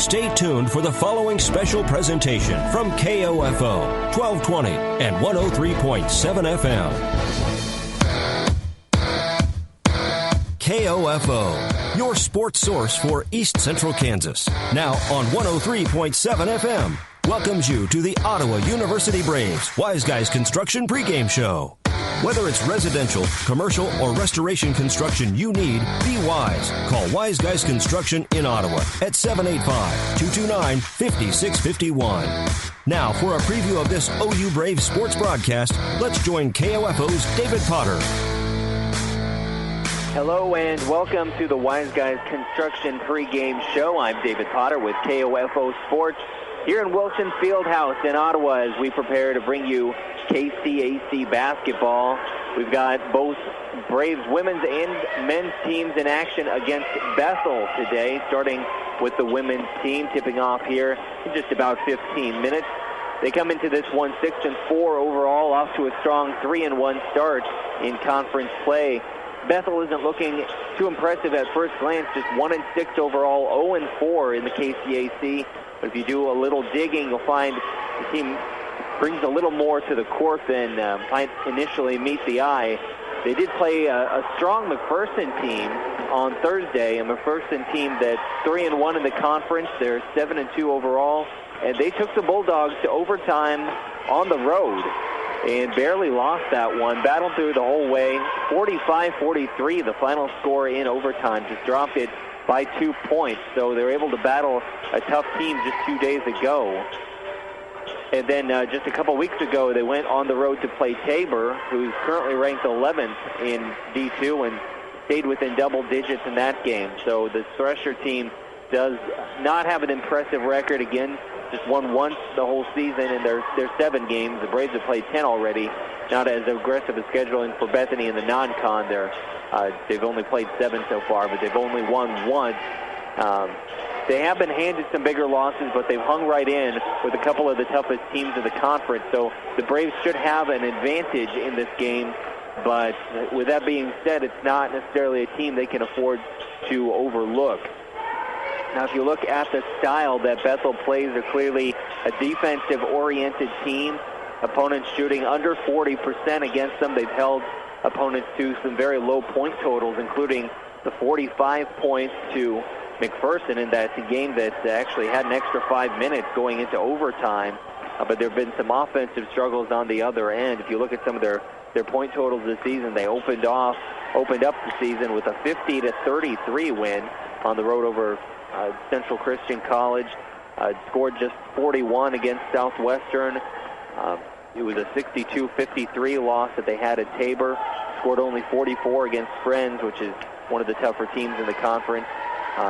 Stay tuned for the following special presentation from KOFO 1220 and 103.7 FM. KOFO, your sports source for East Central Kansas. Now on 103.7 FM. Welcomes you to the Ottawa University Braves Wise Guys Construction pregame show. Whether it's residential, commercial, or restoration construction you need, be wise. Call Wise Guys Construction in Ottawa at 785-229-5651. Now, for a preview of this OU Braves sports broadcast, let's join KOFO's David Potter. Hello and welcome to the Wise Guys Construction pregame show. I'm David Potter with KOFO Sports here in Wilson Fieldhouse in Ottawa as we prepare to bring you KCAC basketball. We've got both Braves women's and men's teams in action against Bethel today, starting with the women's team tipping off here in just about 15 minutes. They come into this one 6-4 overall, off to a strong 3-1 start in conference play. Bethel isn't looking too impressive at first glance, just 1-6 overall, 0-4 in the KCAC. But if you do a little digging, you'll find the team brings a little more to the court than might initially meet the eye. They did play a strong McPherson team on Thursday, a McPherson team that's 3-1 in the conference. They're 7-2 overall, and they took the Bulldogs to overtime on the road and barely lost that one. Battled through the whole way. 45-43, the final score in overtime. Just dropped it by 2 points. So they were able to battle a tough team just 2 days ago. And then just a couple weeks ago, they went on the road to play Tabor, who's currently ranked 11th in D2 and stayed within double digits in that game. So the Thresher team does not have an impressive record. Again, just won once the whole season in their 7 games. The Braves have played 10 already. Not as aggressive a scheduling for Bethany in the non-con there. They've only played 7 so far, but they've only won once. They have been handed some bigger losses, but they've hung right in with a couple of the toughest teams in the conference. So the Braves should have an advantage in this game. But with that being said, it's not necessarily a team they can afford to overlook. Now, if you look at the style that Bethel plays, they're clearly a defensive-oriented team. Opponents shooting under 40% against them. They've held opponents to some very low point totals, including the 45 points to McPherson in that game that actually had an extra 5 minutes going into overtime. But there have been some offensive struggles on the other end. If you look at some of their point totals this season, they opened up the season with a 50-33 win on the road over Central Christian College. Scored just 41 against Southwestern. It was a 62-53 loss that they had at Tabor. Scored only 44 against Friends, which is one of the tougher teams in the conference.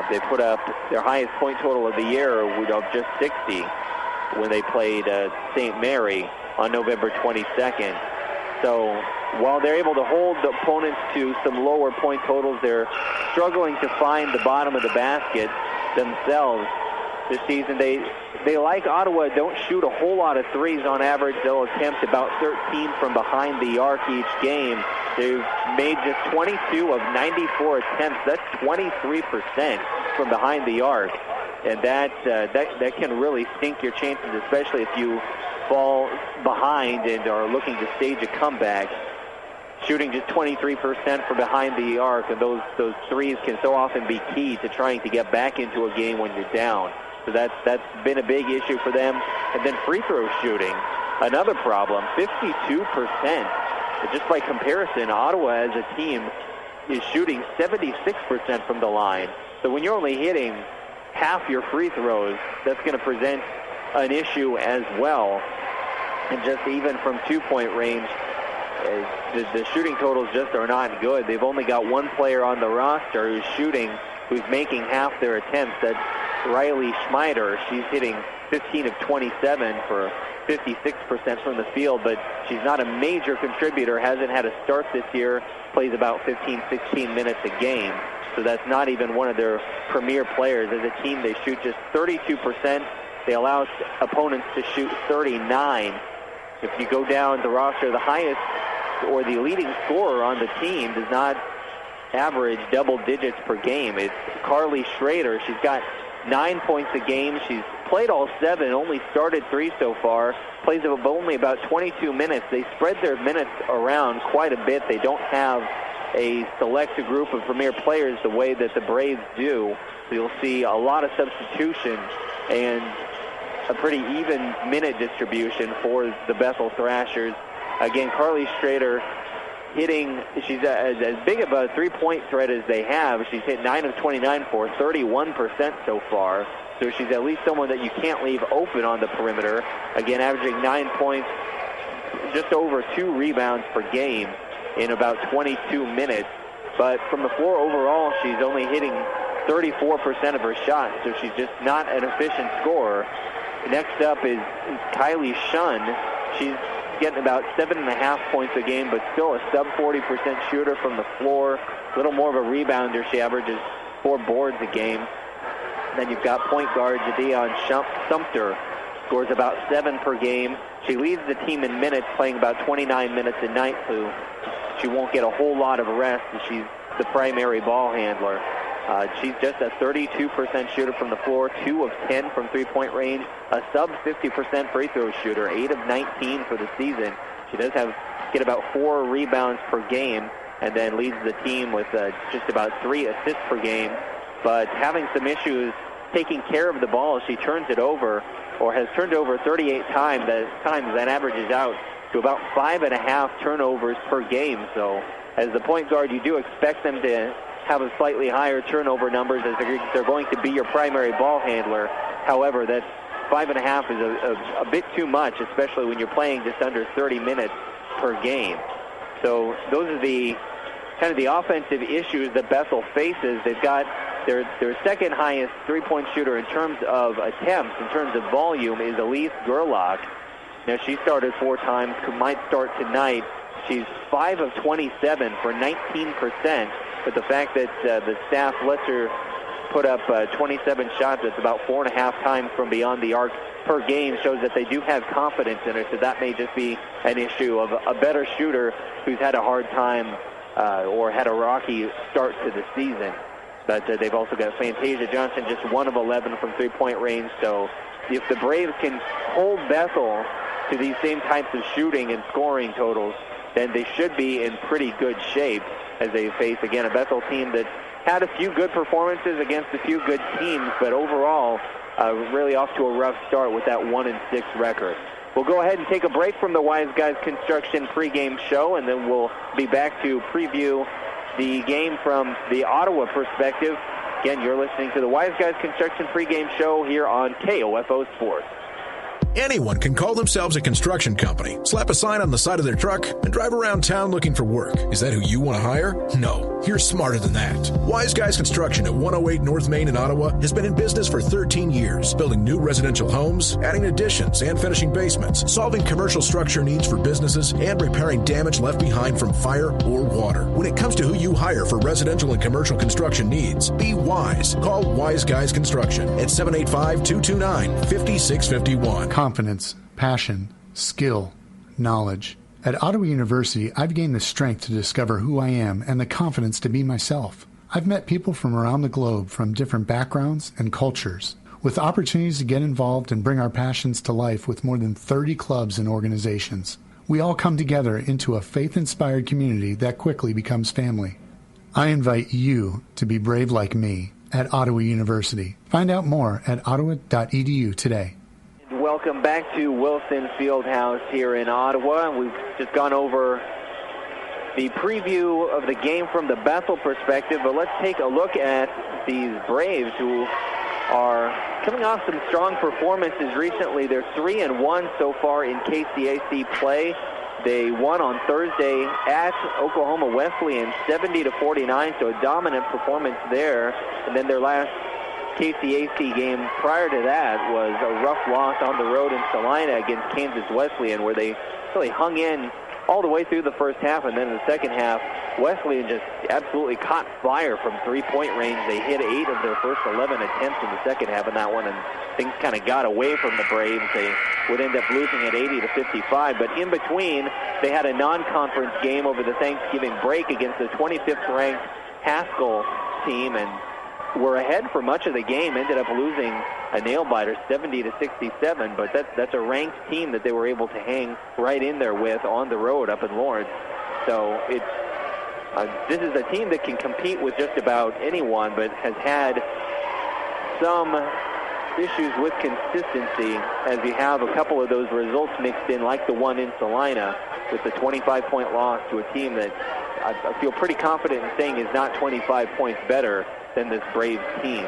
They put up their highest point total of the year of just 60 when they played St. Mary on November 22nd. So while they're able to hold the opponents to some lower point totals, they're struggling to find the bottom of the basket themselves this season. They like Ottawa, don't shoot a whole lot of threes on average. They'll attempt about 13 from behind the arc each game. They've made just 22 of 94 attempts. That's 23% from behind the arc. And that can really sink your chances, especially if you fall behind and are looking to stage a comeback. Shooting just 23% from behind the arc, and those threes can so often be key to trying to get back into a game when you're down. So that's been a big issue for them. And then free throw shooting, another problem, 52%. Just by comparison, Ottawa as a team is shooting 76% from the line. So when you're only hitting half your free throws, that's going to present an issue as well. And just even from two-point range, the shooting totals just are not good. They've only got one player on the roster who's making half their attempts. That's Riley Schmeider. She's hitting 15 of 27 for 56% from the field, but she's not a major contributor, hasn't had a start this year, plays about 15, 16 minutes a game. So that's not even one of their premier players. As a team, they shoot just 32%. They allow opponents to shoot 39. If you go down the roster, the highest or the leading scorer on the team does not average double digits per game. It's Carly Schrader. She's got 9 points a game. She's played all 7, only started 3 so far. Plays of only about 22 minutes. They spread their minutes around quite a bit. They don't have a select group of premier players the way that the Braves do. So you'll see a lot of substitution and a pretty even minute distribution for the Bethel Thrashers. Again, Carly Schrader hitting, she's as big of a three-point threat as they have. She's hit 9 of 29 for 31% so far. So she's at least someone that you can't leave open on the perimeter. Again, averaging 9 points, just over 2 rebounds per game in about 22 minutes. But from the floor overall, she's only hitting 34% of her shots, so she's just not an efficient scorer. Next up is Kylie Shun. She's getting about 7.5 points a game, but still a sub 40% shooter from the floor. A little more of a rebounder. She averages 4 boards a game. Then you've got point guard Jadion Sumter, scores about 7 per game. She leads the team in minutes, playing about 29 minutes a night, so she won't get a whole lot of rest, and she's the primary ball handler. She's just a 32% shooter from the floor, 2 of 10 from three-point range, a sub 50% free throw shooter, 8 of 19 for the season. She does get about 4 rebounds per game, and then leads the team with just about 3 assists per game. But having some issues taking care of the ball, she turns it over, or has turned over 38 times. That averages out to about 5.5 turnovers per game. So as the point guard, you do expect them to have a slightly higher turnover numbers as they're going to be your primary ball handler. However, that 5.5 is a bit too much, especially when you're playing just under 30 minutes per game. So those are the kind of the offensive issues that Bethel faces. They've got their second highest three-point shooter in terms of attempts, in terms of volume, is Elise Gerlach. Now, she started 4 times, might start tonight. She's 5 of 27 for 19%, but the fact that the staff lets her put up 27 shots, that's about 4.5 times from beyond the arc per game, shows that they do have confidence in her, so that may just be an issue of a better shooter who's had a hard time or had a rocky start to the season. But they've also got Fantasia Johnson, just 1 of 11 from three-point range, so if the Braves can hold Bethel to these same types of shooting and scoring totals, then they should be in pretty good shape as they face, again, a Bethel team that had a few good performances against a few good teams, but overall, really off to a rough start with that 1-6 record. We'll go ahead and take a break from the Wise Guys Construction pregame show, and then we'll be back to preview the game from the Ottawa perspective. Again, you're listening to the Wise Guys Construction pregame show here on KOFO Sports. Anyone can call themselves a construction company, slap a sign on the side of their truck, and drive around town looking for work. Is that who you want to hire? No, you're smarter than that. Wise Guys Construction at 108 North Main in Ottawa has been in business for 13 years, building new residential homes, adding additions, and finishing basements, solving commercial structure needs for businesses, and repairing damage left behind from fire or water. When it comes to who you hire for residential and commercial construction needs, be wise. Call Wise Guys Construction at 785-229-5651. Confidence, passion, skill, knowledge. At Ottawa University, I've gained the strength to discover who I am and the confidence to be myself. I've met people from around the globe from different backgrounds and cultures, with opportunities to get involved and bring our passions to life with more than 30 clubs and organizations. We all come together into a faith-inspired community that quickly becomes family. I invite you to be brave like me at Ottawa University. Find out more at ottawa.edu today. Welcome back to Wilson Fieldhouse here in Ottawa. We've just gone over the preview of the game from the Bethel perspective, but let's take a look at these Braves who are coming off some strong performances recently. They're 3-1 so far in KCAC play. They won on Thursday at Oklahoma Wesleyan 70-49, so a dominant performance there. And then their last KCAC game prior to that was a rough loss on the road in Salina against Kansas Wesleyan, where they really hung in all the way through the first half, and then in the second half, Wesleyan just absolutely caught fire from three-point range. They hit 8 of their first 11 attempts in the second half in that one, and things kind of got away from the Braves. They would end up losing at 80-55, but in between, they had a non-conference game over the Thanksgiving break against the 25th-ranked Haskell team, and were ahead for much of the game, ended up losing a nail-biter 70-67, but that's a ranked team that they were able to hang right in there with on the road up in Lawrence. So this is a team that can compete with just about anyone, but has had some issues with consistency, as you have a couple of those results mixed in, like the one in Salina with the 25-point loss to a team that I feel pretty confident in saying is not 25 points better than this Braves team.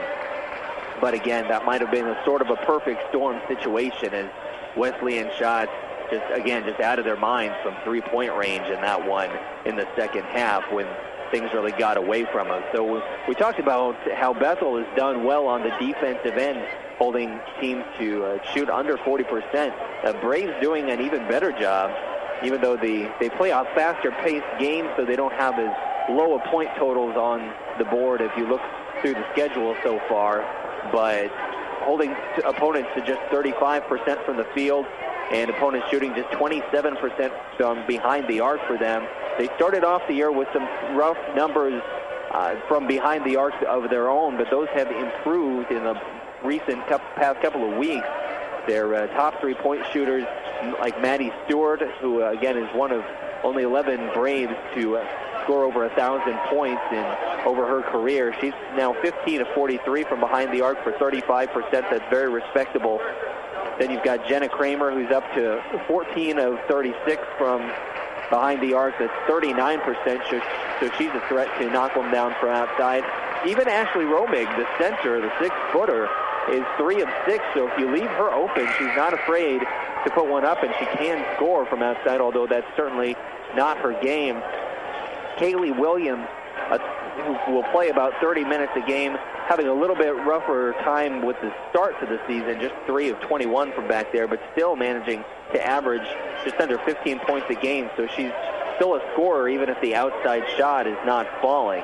But again, that might have been a sort of a perfect storm situation, as Wesleyan shots just out of their minds from three-point range in that one in the second half when things really got away from us. So we talked about how Bethel has done well on the defensive end, holding teams to shoot under 40%. Braves doing an even better job, even though they play a faster-paced game, so they don't have as low of point totals on the board if you look through the schedule so far, but holding opponents to just 35% from the field, and opponents shooting just 27% from behind the arc for them. They started off the year with some rough numbers from behind the arc of their own, but those have improved in the past couple of weeks. Their top three-point shooters, like Maddie Stewart, who again is one of only 11 Braves to score over 1,000 points over her career. She's now 15 of 43 from behind the arc for 35%. That's very respectable. Then you've got Jenna Kramer, who's up to 14 of 36 from behind the arc. That's 39%, so she's a threat to knock them down from outside. Even Ashley Romig, the center, the 6-footer, is 3 of 6, so if you leave her open, she's not afraid to put one up, and she can score from outside, although that's certainly not her game. Kaylee Williams, who will play about 30 minutes a game, having a little bit rougher time with the start to the season, just 3 of 21 from back there, but still managing to average just under 15 points a game, so she's still a scorer even if the outside shot is not falling.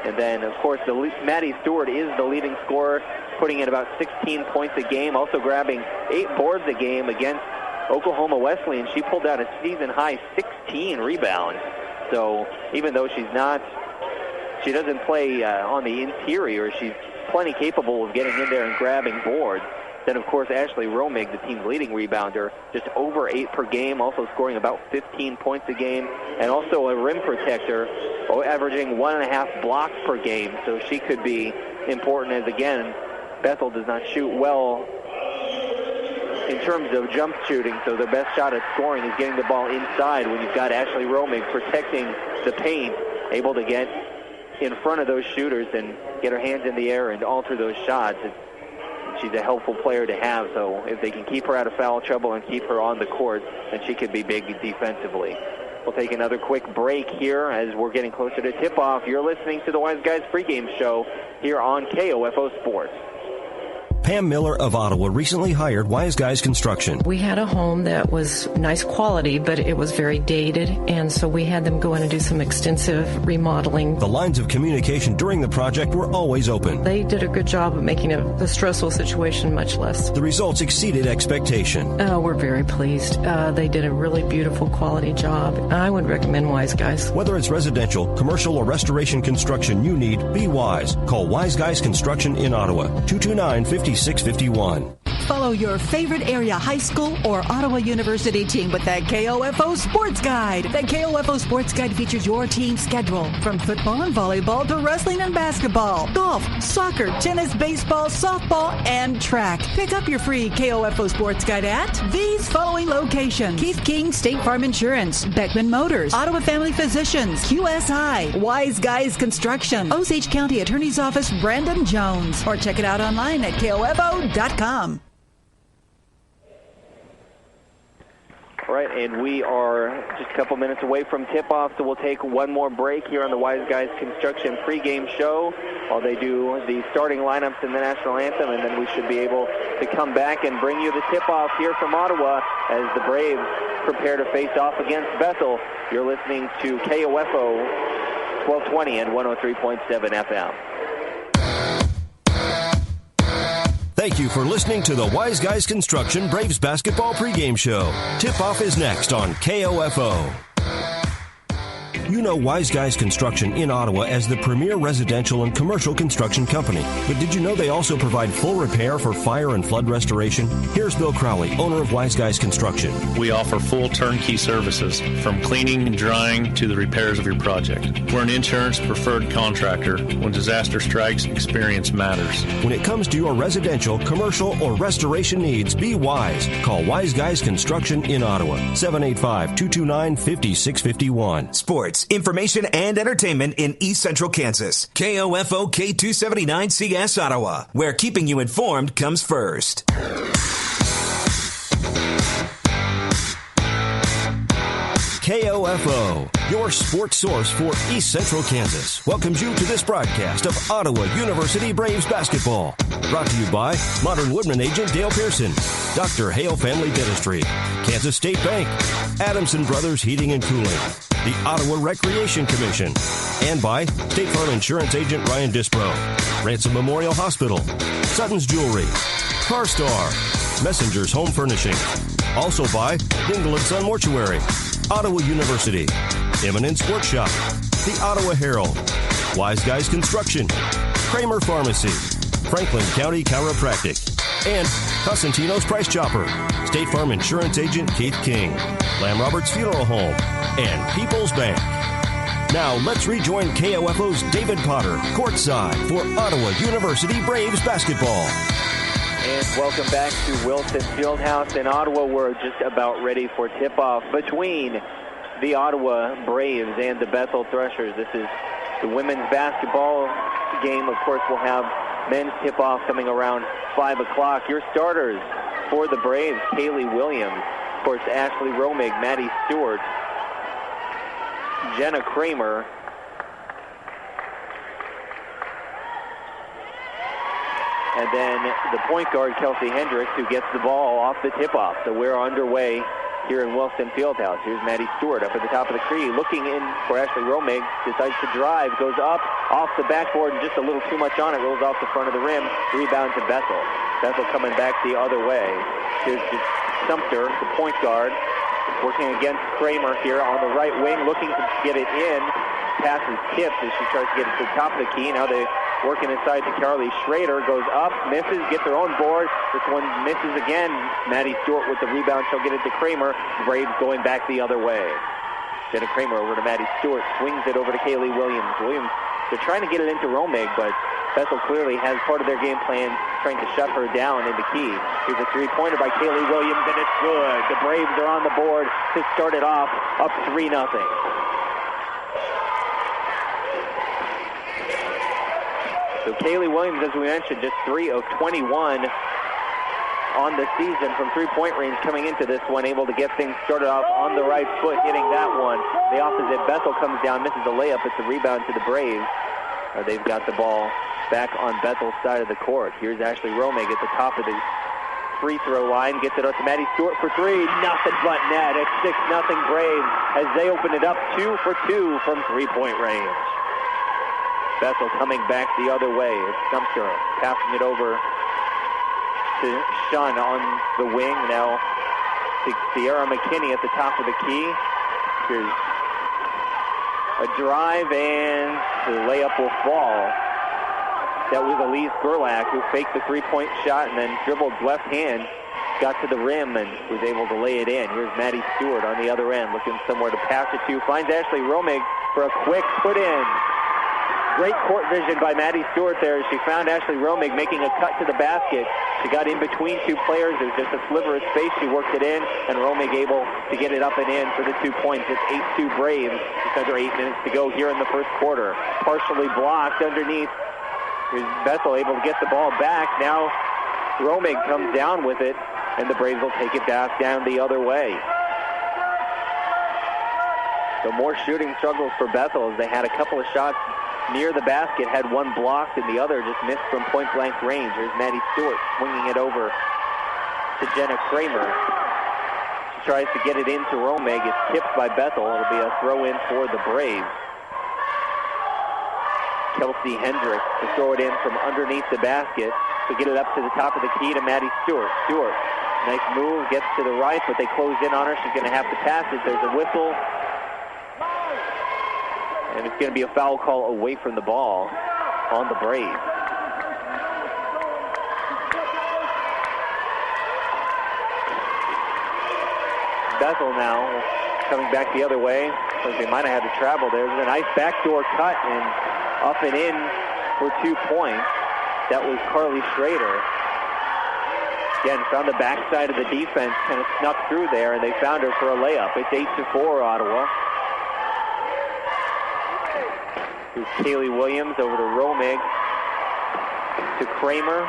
And then, of course, Maddie Stewart is the leading scorer, putting in about 16 points a game, also grabbing 8 boards a game against Oklahoma Wesleyan. She pulled out a season-high 16 rebounds. So even though she doesn't play on the interior, she's plenty capable of getting in there and grabbing boards. Then, of course, Ashley Romig, the team's leading rebounder, just over 8 per game, also scoring about 15 points a game, and also a rim protector, averaging 1.5 blocks per game. So she could be important, as, again, Bethel does not shoot well in terms of jump shooting, so their best shot at scoring is getting the ball inside when you've got Ashley Romig protecting the paint, able to get in front of those shooters and get her hands in the air and alter those shots. She's a helpful player to have, so if they can keep her out of foul trouble and keep her on the court, then she could be big defensively. We'll take another quick break here as we're getting closer to tip-off. You're listening to the Wise Guys pregame show here on KOFO Sports. Pam Miller of Ottawa recently hired Wise Guys Construction. We had a home that was nice quality, but it was very dated, and so we had them go in and do some extensive remodeling. The lines of communication during the project were always open. They did a good job of making the stressful situation much less. The results exceeded expectation. We're very pleased. They did a really beautiful quality job. I would recommend Wise Guys. Whether it's residential, commercial, or restoration construction you need, be Wise. Call Wise Guys Construction in Ottawa, 229-5651. Follow your favorite area high school or Ottawa University team with that KOFO Sports Guide. That KOFO Sports Guide features your team's schedule, from football and volleyball to wrestling and basketball, golf, soccer, tennis, baseball, softball, and track. Pick up your free KOFO Sports Guide at these following locations: Keith King State Farm Insurance, Beckman Motors, Ottawa Family Physicians, QSI, Wise Guys Construction, Osage County Attorney's Office, Brandon Jones, or check it out online at KOFO.com. All right, and we are just a couple minutes away from tip-off, so we'll take one more break here on the Wise Guys Construction pregame show while they do the starting lineups in the national anthem, and then we should be able to come back and bring you the tip-off here from Ottawa as the Braves prepare to face off against Bethel. You're listening to KOFO 1220 and 103.7 FM. Thank you for listening to the Wise Guys Construction Braves basketball pregame show. Tip-off is next on KOFO. You know Wise Guys Construction in Ottawa as the premier residential and commercial construction company. But did you know they also provide full repair for fire and flood restoration? Here's Bill Crowley, owner of Wise Guys Construction. We offer full turnkey services, from cleaning and drying to the repairs of your project. We're an insurance preferred contractor. When disaster strikes, experience matters. When it comes to your residential, commercial, or restoration needs, be wise. Call Wise Guys Construction in Ottawa, 785-229-5651. Sports, information, and entertainment in East Central Kansas. KOFO K279CS Ottawa, where keeping you informed comes first. KOFO, your sports source for East Central Kansas, welcomes you to this broadcast of Ottawa University Braves basketball. Brought to you by Modern Woodman agent Dale Pearson, Dr. Hale Family Dentistry, Kansas State Bank, Adamson Brothers Heating and Cooling, the Ottawa Recreation Commission, and by State Farm Insurance agent Ryan Dispro, Ransom Memorial Hospital, Sutton's Jewelry, CarStar, Messenger's Home Furnishing. Also by Dingle & Son Mortuary, Ottawa University, Eminent Sports Shop, the Ottawa Herald, Wise Guys Construction, Kramer Pharmacy, Franklin County Chiropractic, and Cosentino's Price Chopper, State Farm Insurance Agent Keith King, Lamb Roberts Funeral Home, and People's Bank. Now let's rejoin KOFO's David Potter courtside for Ottawa University Braves basketball. And welcome back to Wilson Fieldhouse in Ottawa. We're just about ready for tip-off between the Ottawa Braves and the Bethel Threshers. This is the women's basketball game. Of course, we'll have men's tip-off coming around 5 o'clock. Your starters for the Braves, Kaylee Williams, of course, Ashley Romig, Maddie Stewart, Jenna Kramer, and then the point guard, Kelsey Hendricks, who gets the ball off the tip-off. So we're underway here in Wilson Fieldhouse. Here's Maddie Stewart up at the top of the key, looking in for Ashley Romig, decides to drive, goes up, off the backboard, and just a little too much on it, rolls off the front of the rim, rebound to Bethel. Bethel coming back the other way. Here's just Sumter, the point guard, working against Kramer here on the right wing, looking to get it in. Pass is tipped as she tries to get it to the top of the key. Now they working inside to Carly Schrader, goes up, misses, gets her own board. This one misses again. Maddie Stewart with the rebound. She'll get it to Kramer. Braves going back the other way. Jenna Kramer over to Maddie Stewart, swings it over to Kaylee Williams. They're trying to get it into Romig, but Bethel clearly has part of their game plan trying to shut her down in the key. Here's a three-pointer by Kaylee Williams, and it's good. The Braves are on the board to start it off, up 3-0. So Kaylee Williams, as we mentioned, just 3 of 21 on the season from three-point range coming into this one, able to get things started off on the right foot, hitting that one. The opposite, Bethel comes down, misses a layup. It's a rebound to the Braves. They've got the ball back on Bethel's side of the court. Here's Ashley Romig at the top of the free throw line, gets it up to Maddie Stewart for three. Nothing but net. It's 6-0 Braves as they open it up 2 for 2 from three-point range. Bethel coming back the other way. It's Sumter passing it over to Shun on the wing. Now to Sierra McKinney at the top of the key. Here's a drive, and the layup will fall. That was Elise Gerlach, who faked the three-point shot and then dribbled left hand, got to the rim, and was able to lay it in. Here's Maddie Stewart on the other end, looking somewhere to pass it to. Finds Ashley Romig for a quick put-in. Great court vision by Maddie Stewart there as she found Ashley Romig making a cut to the basket. She got in between two players. There's just a sliver of space. She worked it in, and Romig able to get it up and in for the 2 points. It's 8-2 Braves. Just under 8 minutes to go here in the first quarter. Partially blocked underneath. Here's Bethel able to get the ball back. Now Romig comes down with it, and the Braves will take it back down the other way. So more shooting struggles for Bethel as they had a couple of shots near the basket, had one blocked and the other just missed from point-blank range. Here's Maddie Stewart swinging it over to Jenna Kramer. She tries to get it into Romig. It's tipped by Bethel. It'll be a throw-in for the Braves. Kelsey Hendricks to throw it in from underneath the basket to get it up to the top of the key to Maddie Stewart. Stewart, nice move, gets to the right, but they close in on her. She's going to have to pass it. There's a whistle. And it's going to be a foul call away from the ball on the Braves. Bethel now coming back the other way. Because they might have had to travel there. There's a nice backdoor cut and up and in for 2 points. That was Carly Schrader. Again, found the backside of the defense, kind of snuck through there, and they found her for a layup. It's 8-4 Ottawa. Here's Kaylee Williams over to Romig, to Kramer.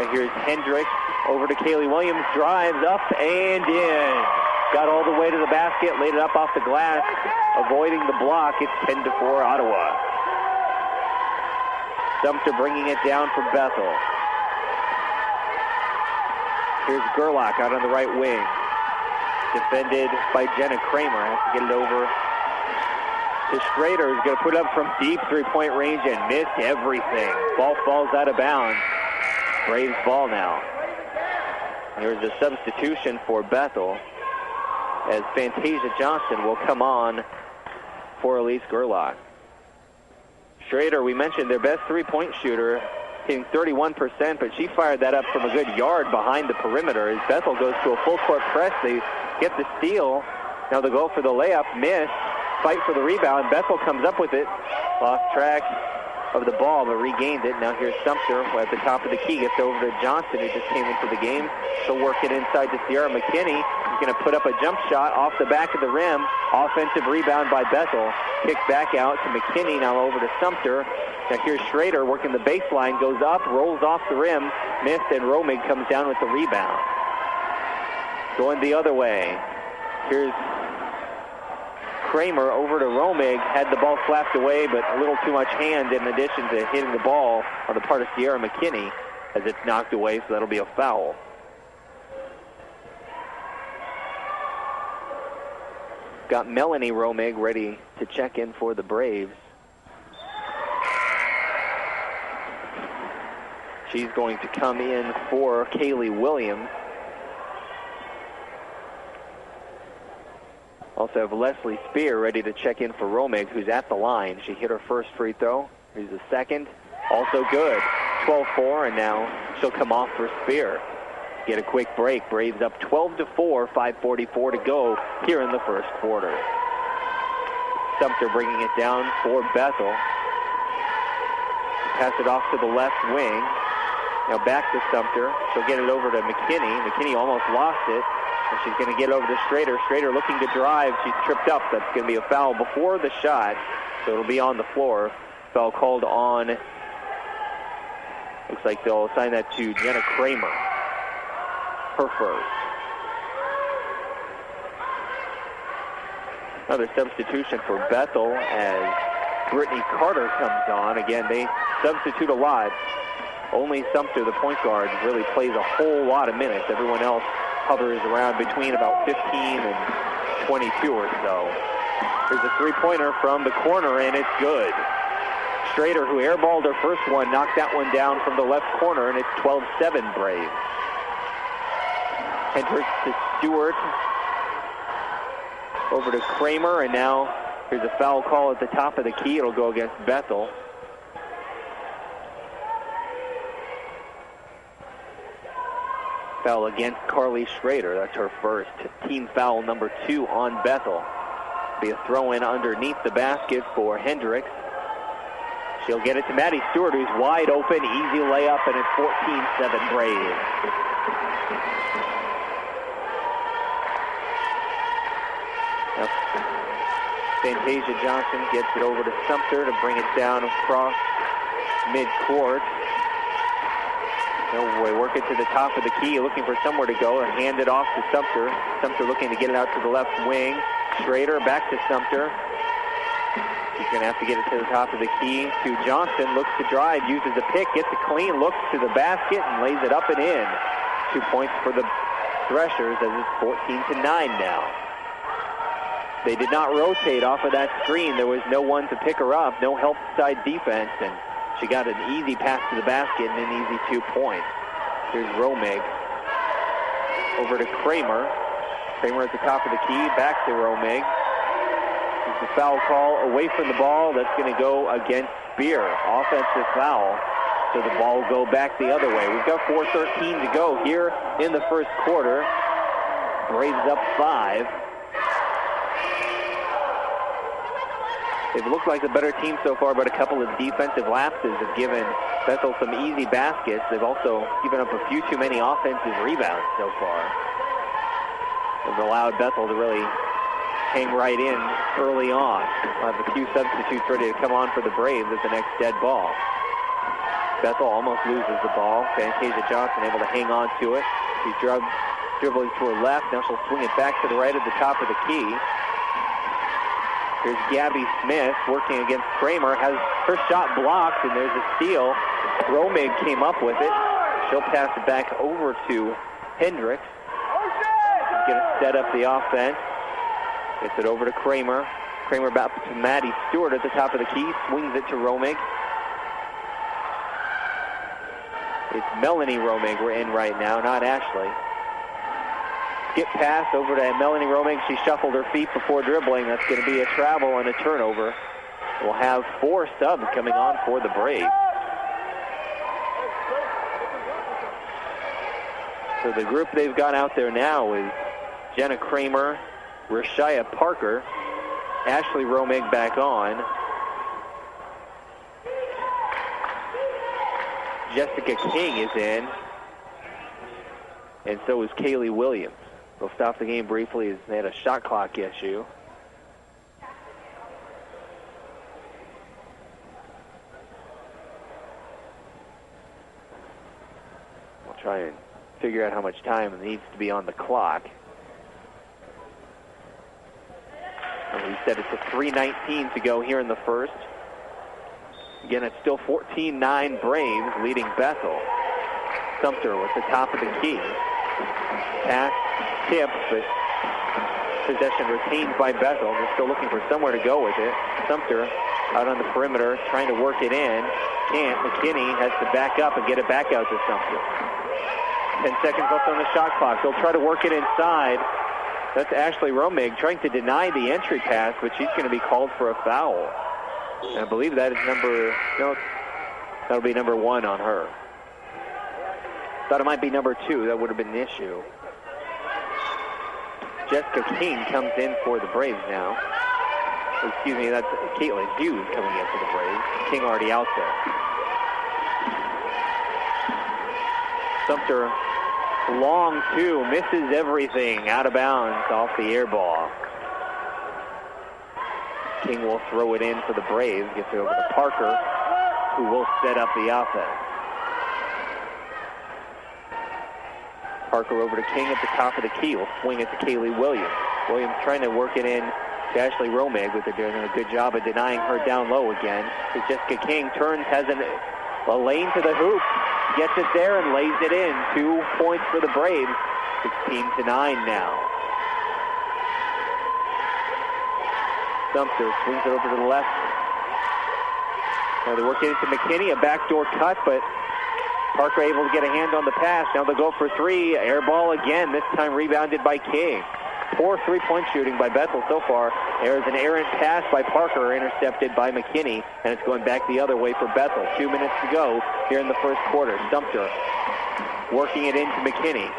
And here's Hendricks over to Kaylee Williams, drives up and in. Got all the way to the basket, laid it up off the glass, avoiding the block. It's 10-4 Ottawa. Sumter bringing it down for Bethel. Here's Gerlach out on the right wing. Defended by Jenna Kramer. Has to get it over to Schrader, who's going to put it up from deep three-point range and missed everything. Ball falls out of bounds. Braves ball now. There's a substitution for Bethel as Fantasia Johnson will come on for Elise Gerlach. Schrader, we mentioned their best three-point shooter, hitting 31%, but she fired that up from a good yard behind the perimeter. As Bethel goes to a full-court press, they get the steal. Now they'll go for the layup, miss, fight for the rebound. Bethel comes up with it, lost track of the ball, but regained it. Now here's Sumter at the top of the key, gets over to Johnson, who just came into the game. She'll work it inside to Sierra McKinney. He's going to put up a jump shot off the back of the rim. Offensive rebound by Bethel. Kick back out to McKinney, now over to Sumter. Now here's Schrader working the baseline, goes up, rolls off the rim, missed, and Romig comes down with the rebound. Going the other way. Here's Kramer over to Romig, had the ball slapped away, but a little too much hand in addition to hitting the ball on the part of Sierra McKinney as it's knocked away, so that'll be a foul. Got Melanie Romig ready to check in for the Braves. She's going to come in for Kaylee Williams. Also have Leslie Spear ready to check in for Romig, who's at the line. She hit her first free throw. Here's the second. Also good. 12-4, and now she'll come off for Spear. Get a quick break. Braves up 12-4, 5:44 to go here in the first quarter. Sumter bringing it down for Bethel. Pass it off to the left wing. Now back to Sumter. She'll get it over to McKinney. McKinney almost lost it. And she's going to get over to Schrader. Schrader looking to drive. She's tripped up. That's going to be a foul before the shot. So it'll be on the floor. Foul called on. Looks like they'll assign that to Jenna Kramer. Her first. Another substitution for Bethel as Brittany Carter comes on. Again, they substitute a lot. Only Sumter, the point guard, really plays a whole lot of minutes. Everyone else hovers around between about 15 and 22 or so. There's a three-pointer from the corner, and it's good. Schrader, who airballed her first one, knocked that one down from the left corner, and it's 12-7 Braves. Hendricks to Stewart. Over to Kramer, and now here's a foul call at the top of the key. It'll go against Bethel. Foul against Carly Schrader. That's her first. Team foul number 2 on Bethel. Be a throw-in underneath the basket for Hendricks. She'll get it to Maddie Stewart, who's wide open. Easy layup, and it's 14-7 Braves. Now, Fantasia Johnson gets it over to Sumter to bring it down across midcourt. They work it to the top of the key, looking for somewhere to go, and hand it off to Sumter. Sumter looking to get it out to the left wing. Schrader back to Sumter. He's going to have to get it to the top of the key to Johnson. Looks to drive, uses a pick, gets it clean, looks to the basket, and lays it up and in. 2 points for the Threshers as it's 14-9 now. They did not rotate off of that screen. There was no one to pick her up, no help side defense, and she got an easy pass to the basket and an easy 2 points. Here's Romig. Over to Kramer. Kramer at the top of the key. Back to Romig. She's The foul call away from the ball. That's going to go against Spear. Offensive foul. So the ball will go back the other way. We've got 4:13 to go here in the first quarter. Braves up 5. They've looked like the better team so far, but a couple of defensive lapses have given Bethel some easy baskets. They've also given up a few too many offensive rebounds so far. They've allowed Bethel to really hang right in early on. We'll have a few substitutes ready to come on for the Braves at the next dead ball. Bethel almost loses the ball. Fantasia Johnson able to hang on to it. She's dribbling to her left. Now she'll swing it back to the right at the top of the key. Here's Gabby Smith working against Kramer. Has her shot blocked, and there's a steal. Romig came up with it. She'll pass it back over to Hendricks. She's going to set up the offense. Gets it over to Kramer. Kramer back to Maddie Stewart at the top of the key. Swings it to Romig. It's Melanie Romig we're in right now, not Ashley. Skip pass over to Melanie Romig. She shuffled her feet before dribbling. That's going to be a travel and a turnover. We'll have 4 subs coming on for the Braves. So the group they've got out there now is Jenna Kramer, Rashia Parker, Ashley Romig back on, Jessica King is in, and so is Kaylee Williams. We'll stop the game briefly as they had a shot clock issue. We'll try and figure out how much time needs to be on the clock. And we said it's a 3:19 to go here in the first. Again, it's still 14-9 Braves leading Bethel. Sumter with the top of the key. Pass tipped, but possession retained by Bethel. They're still looking for somewhere to go with it. Sumter out on the perimeter trying to work it in. Can't. McKinney has to back up and get it back out to Sumter. 10 seconds left on the shot clock. They'll try to work it inside. That's Ashley Romig trying to deny the entry pass, but she's going to be called for a foul. And I believe that is that'll be number 1 on her. Thought it might be number 2. That would have been an issue. Jessica King comes in for the Braves now. Excuse me, that's Caitlin Hughes coming in for the Braves. King already out there. Sumter, long 2, misses everything, out of bounds off the air ball. King will throw it in for the Braves, gets it over to Parker, who will set up the offense. Parker over to King at the top of the key. Will swing it to Kaylee Williams. Williams trying to work it in to Ashley Romig, but they're doing a good job of denying her down low again. So Jessica King turns, has a lane to the hoop, gets it there and lays it in. 2 points for the Braves. 16-9 now. Sumter swings it over to the left. Now they work it into McKinney, a backdoor cut, but Parker able to get a hand on the pass. Now they'll go for 3. Air ball again, this time rebounded by King. Poor 3-point shooting by Bethel so far. There's an errant pass by Parker, intercepted by McKinney, and it's going back the other way for Bethel. 2 minutes to go here in the first quarter. Sumter working it into McKinney.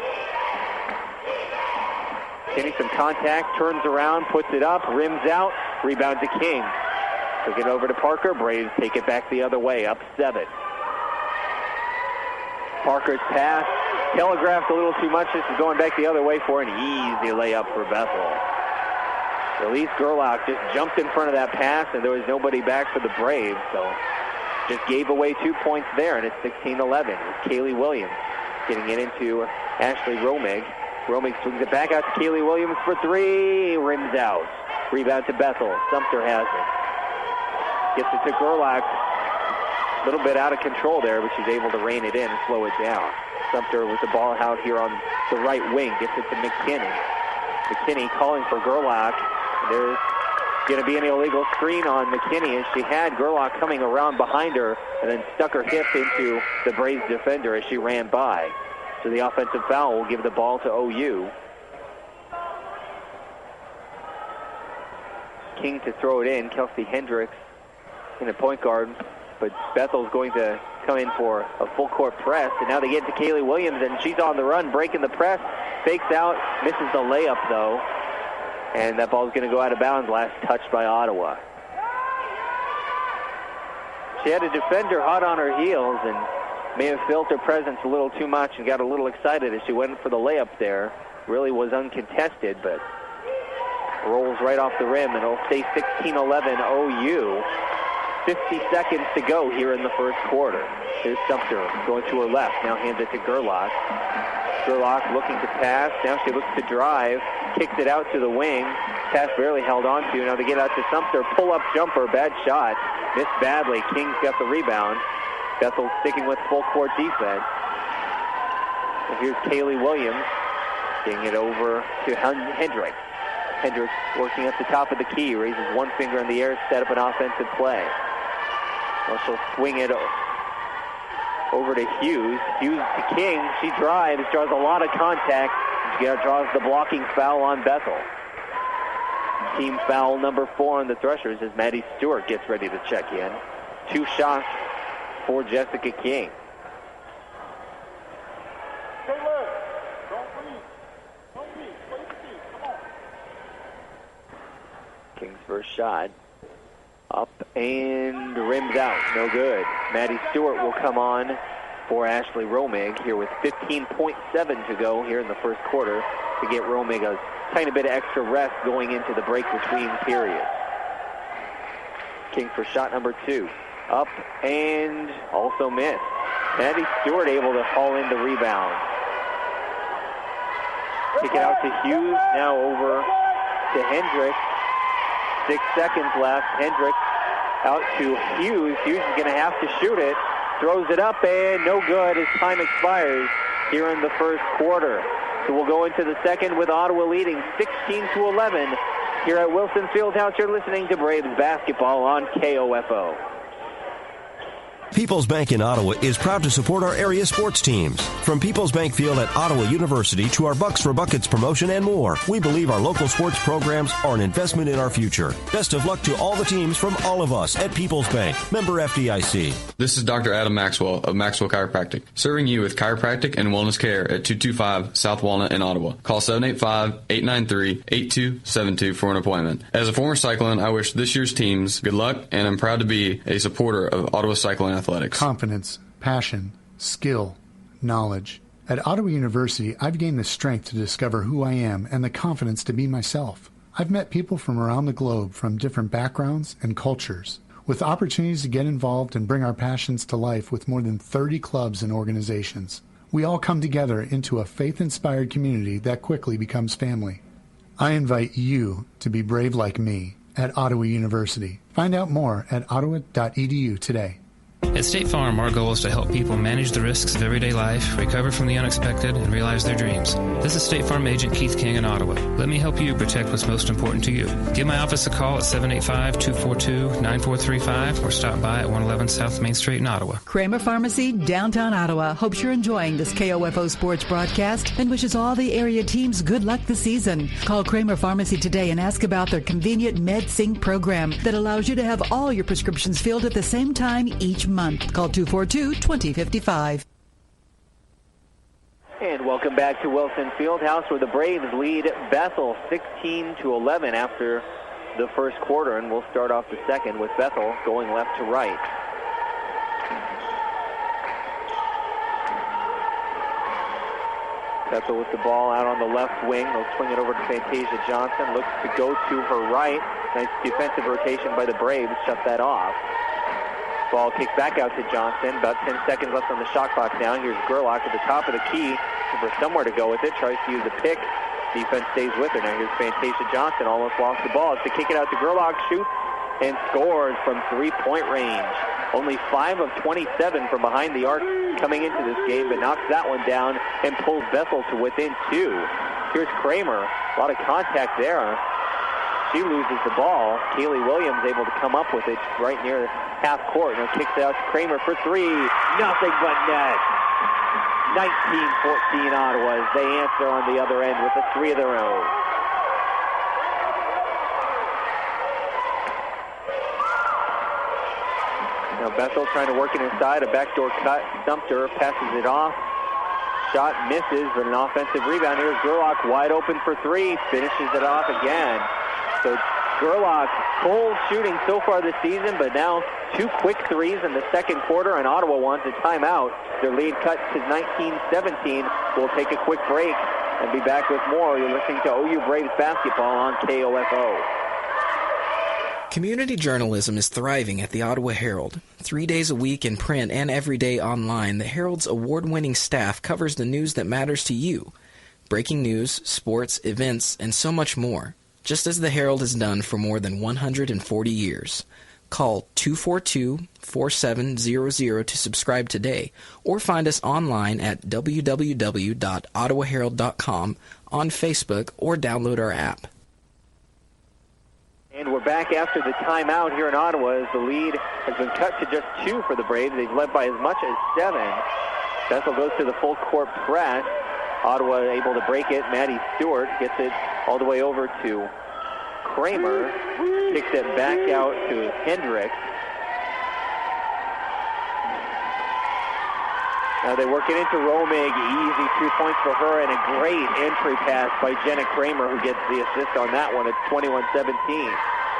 McKinney some contact, turns around, puts it up, rims out, rebound to King. Took it over to Parker. Braves take it back the other way, up 7. Parker's pass telegraphed a little too much. This is going back the other way for an easy layup for Bethel. Elise Gerlach just jumped in front of that pass, and there was nobody back for the Braves, so just gave away 2 points there, and it's 16-11 with Kaylee Williams getting it into Ashley Romig. Romig swings it back out to Kaylee Williams for 3. Rims out. Rebound to Bethel. Sumter has it. Gets it to Gerlach. A little bit out of control there, but she's able to rein it in and slow it down. Sumter with the ball out here on the right wing. Gets it to McKinney. McKinney calling for Gerlach. There's going to be an illegal screen on McKinney as she had Gerlach coming around behind her and then stuck her hip into the Braves defender as she ran by. So the offensive foul will give the ball to OU. King to throw it in. Kelsey Hendricks in the point guard, but Bethel's going to come in for a full court press, and now they get to Kaylee Williams, and she's on the run, breaking the press, fakes out, misses the layup though, and that ball's going to go out of bounds. Last touch by Ottawa. She had a defender hot on her heels and may have felt her presence a little too much and got a little excited as she went for the layup there. Really was uncontested, but rolls right off the rim, and it'll stay 16-11 OU. 50 seconds to go here in the first quarter. Here's Sumter going to her left. Now hands it to Gerlach. Gerlach looking to pass. Now she looks to drive. Kicks it out to the wing. Pass barely held on to. Now they get out to Sumter. Pull-up jumper. Bad shot. Missed badly. King's got the rebound. Bethel sticking with full court defense. And here's Kaylee Williams getting it over to Hendricks. Hendricks working at the top of the key. Raises one finger in the air to set up an offensive play. Well, she'll swing it over to Hughes. Hughes to King. She drives, draws a lot of contact. She draws the blocking foul on Bethel. Team foul number 4 on the Threshers as Maddie Stewart gets ready to check in. 2 shots for Jessica King. King's first shot. Up and rims out. No good. Maddie Stewart will come on for Ashley Romig here with 15.7 to go here in the first quarter to get Romig a tiny bit of extra rest going into the break between periods. King for shot number 2. Up and also missed. Maddie Stewart able to haul in the rebound. Kick it out to Hughes. Now over to Hendricks. 6 seconds left. Hendricks out to Hughes. Hughes is going to have to shoot it. Throws it up and no good as time expires here in the first quarter. So we'll go into the second with Ottawa leading 16-11 here at Wilson Fieldhouse. You're listening to Braves basketball on KOFO. People's Bank in Ottawa is proud to support our area sports teams. From People's Bank Field at Ottawa University to our Bucks for Buckets promotion and more, we believe our local sports programs are an investment in our future. Best of luck to all the teams from all of us at People's Bank. Member FDIC. This is Dr. Adam Maxwell of Maxwell Chiropractic, serving you with chiropractic and wellness care at 225 South Walnut in Ottawa. Call 785-893-8272 for an appointment. As a former Cyclone, I wish this year's teams good luck, and I'm proud to be a supporter of Ottawa Cyclone Athletics. Confidence, passion, skill, knowledge. At Ottawa University, I've gained the strength to discover who I am and the confidence to be myself. I've met people from around the globe from different backgrounds and cultures, with opportunities to get involved and bring our passions to life with more than 30 clubs and organizations. We all come together into a faith-inspired community that quickly becomes family. I invite you to be brave like me at Ottawa University. Find out more at ottawa.edu today. At State Farm, our goal is to help people manage the risks of everyday life, recover from the unexpected, and realize their dreams. This is State Farm Agent Keith King in Ottawa. Let me help you protect what's most important to you. Give my office a call at 785-242-9435 or stop by at 111 South Main Street in Ottawa. Kramer Pharmacy, downtown Ottawa, hopes you're enjoying this KOFO sports broadcast and wishes all the area teams good luck this season. Call Kramer Pharmacy today and ask about their convenient MedSync program that allows you to have all your prescriptions filled at the same time each month. Call 242-2055. And welcome back to Wilson Fieldhouse, where the Braves lead Bethel 16-11 after the first quarter, and we'll start off the second with Bethel going left to right. Bethel with the ball out on the left wing. They'll swing it over to Fantasia Johnson. Looks to go to her right. Nice defensive rotation by the Braves. Shut that off. Ball kicked back out to Johnson. About 10 seconds left on the shot clock now. Here's Gerlach at the top of the key. For somewhere to go with it. Tries to use a pick. Defense stays with her. Now here's Fantasia Johnson. Almost lost the ball. It's to kick it out to Gerlach. Shoots and scores from three-point range. Only 5 of 27 from behind the arc coming into this game, but knocks that one down and pulls Bethel to within 2. Here's Kramer. A lot of contact there. She loses the ball. Kaylee Williams able to come up with it right near half court. Now kicks it out to Kramer for 3. Nothing but net. 19-14 Ottawa as they answer on the other end with a 3 of their own. Now Bethel trying to work it inside. A backdoor cut. Sumter passes it off. Shot misses, but an offensive rebound. Here's Gerlach wide open for three. Finishes it off again. So Gerlach, cold shooting so far this season, but now 2 quick threes in the second quarter, and Ottawa wants a timeout. Their lead cut to 19-17. We'll take a quick break and be back with more. You're listening to OU Braves basketball on KOFO. Community journalism is thriving at the Ottawa Herald. 3 days a week in print and every day online, the Herald's award-winning staff covers the news that matters to you. Breaking news, sports, events, and so much more. Just as the Herald has done for more than 140 years. Call 242-4700 to subscribe today, or find us online at www.ottawaherald.com, on Facebook, or download our app. And we're back after the timeout here in Ottawa as the lead has been cut to just 2 for the Braves. They've led by as much as 7. Bethel goes to the full court press. Ottawa able to break it. Maddie Stewart gets it all the way over to Kramer. Kicks it back out to Hendricks. Now they work it into Romig. Easy 2 points for her and a great entry pass by Jenna Kramer, who gets the assist on that one. It's 21-17.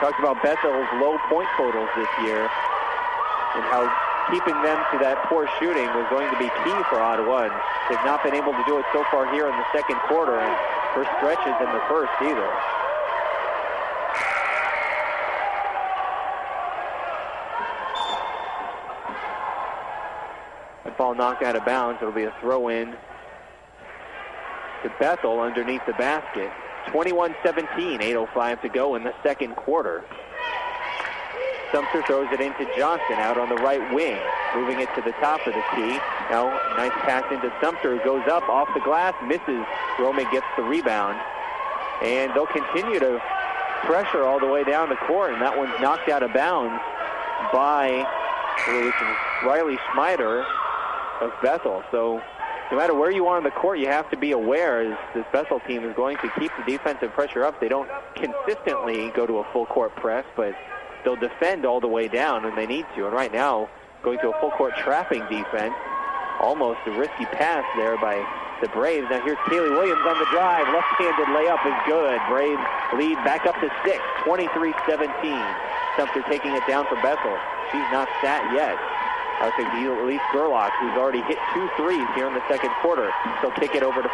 Talked about Bethel's low point totals this year and how keeping them to that poor shooting was going to be key for Ottawa. And they've not been able to do it so far here in the second quarter, and for stretches in the first either. The ball knocked out of bounds. It'll be a throw-in to Bethel underneath the basket. 21-17, 8:05 to go in the second quarter. Sumter throws it into Johnson out on the right wing, moving it to the top of the key. Now, nice pass into Sumter, who goes up off the glass, misses. Romig gets the rebound. And they'll continue to pressure all the way down the court, and that one's knocked out of bounds by Riley Schmider of Bethel. So no matter where you are on the court, you have to be aware as this Bethel team is going to keep the defensive pressure up. They don't consistently go to a full court press, but they'll defend all the way down when they need to. And right now, going to a full court trapping defense. Almost a risky pass there by the Braves. Now here's Kaylee Williams on the drive. Left-handed layup is good. Braves lead back up to 6, 23-17. Sumter taking it down for Bethel. She's not sat yet. I think Elise Gerlach, who's already hit 2 threes here in the second quarter. She'll kick it over to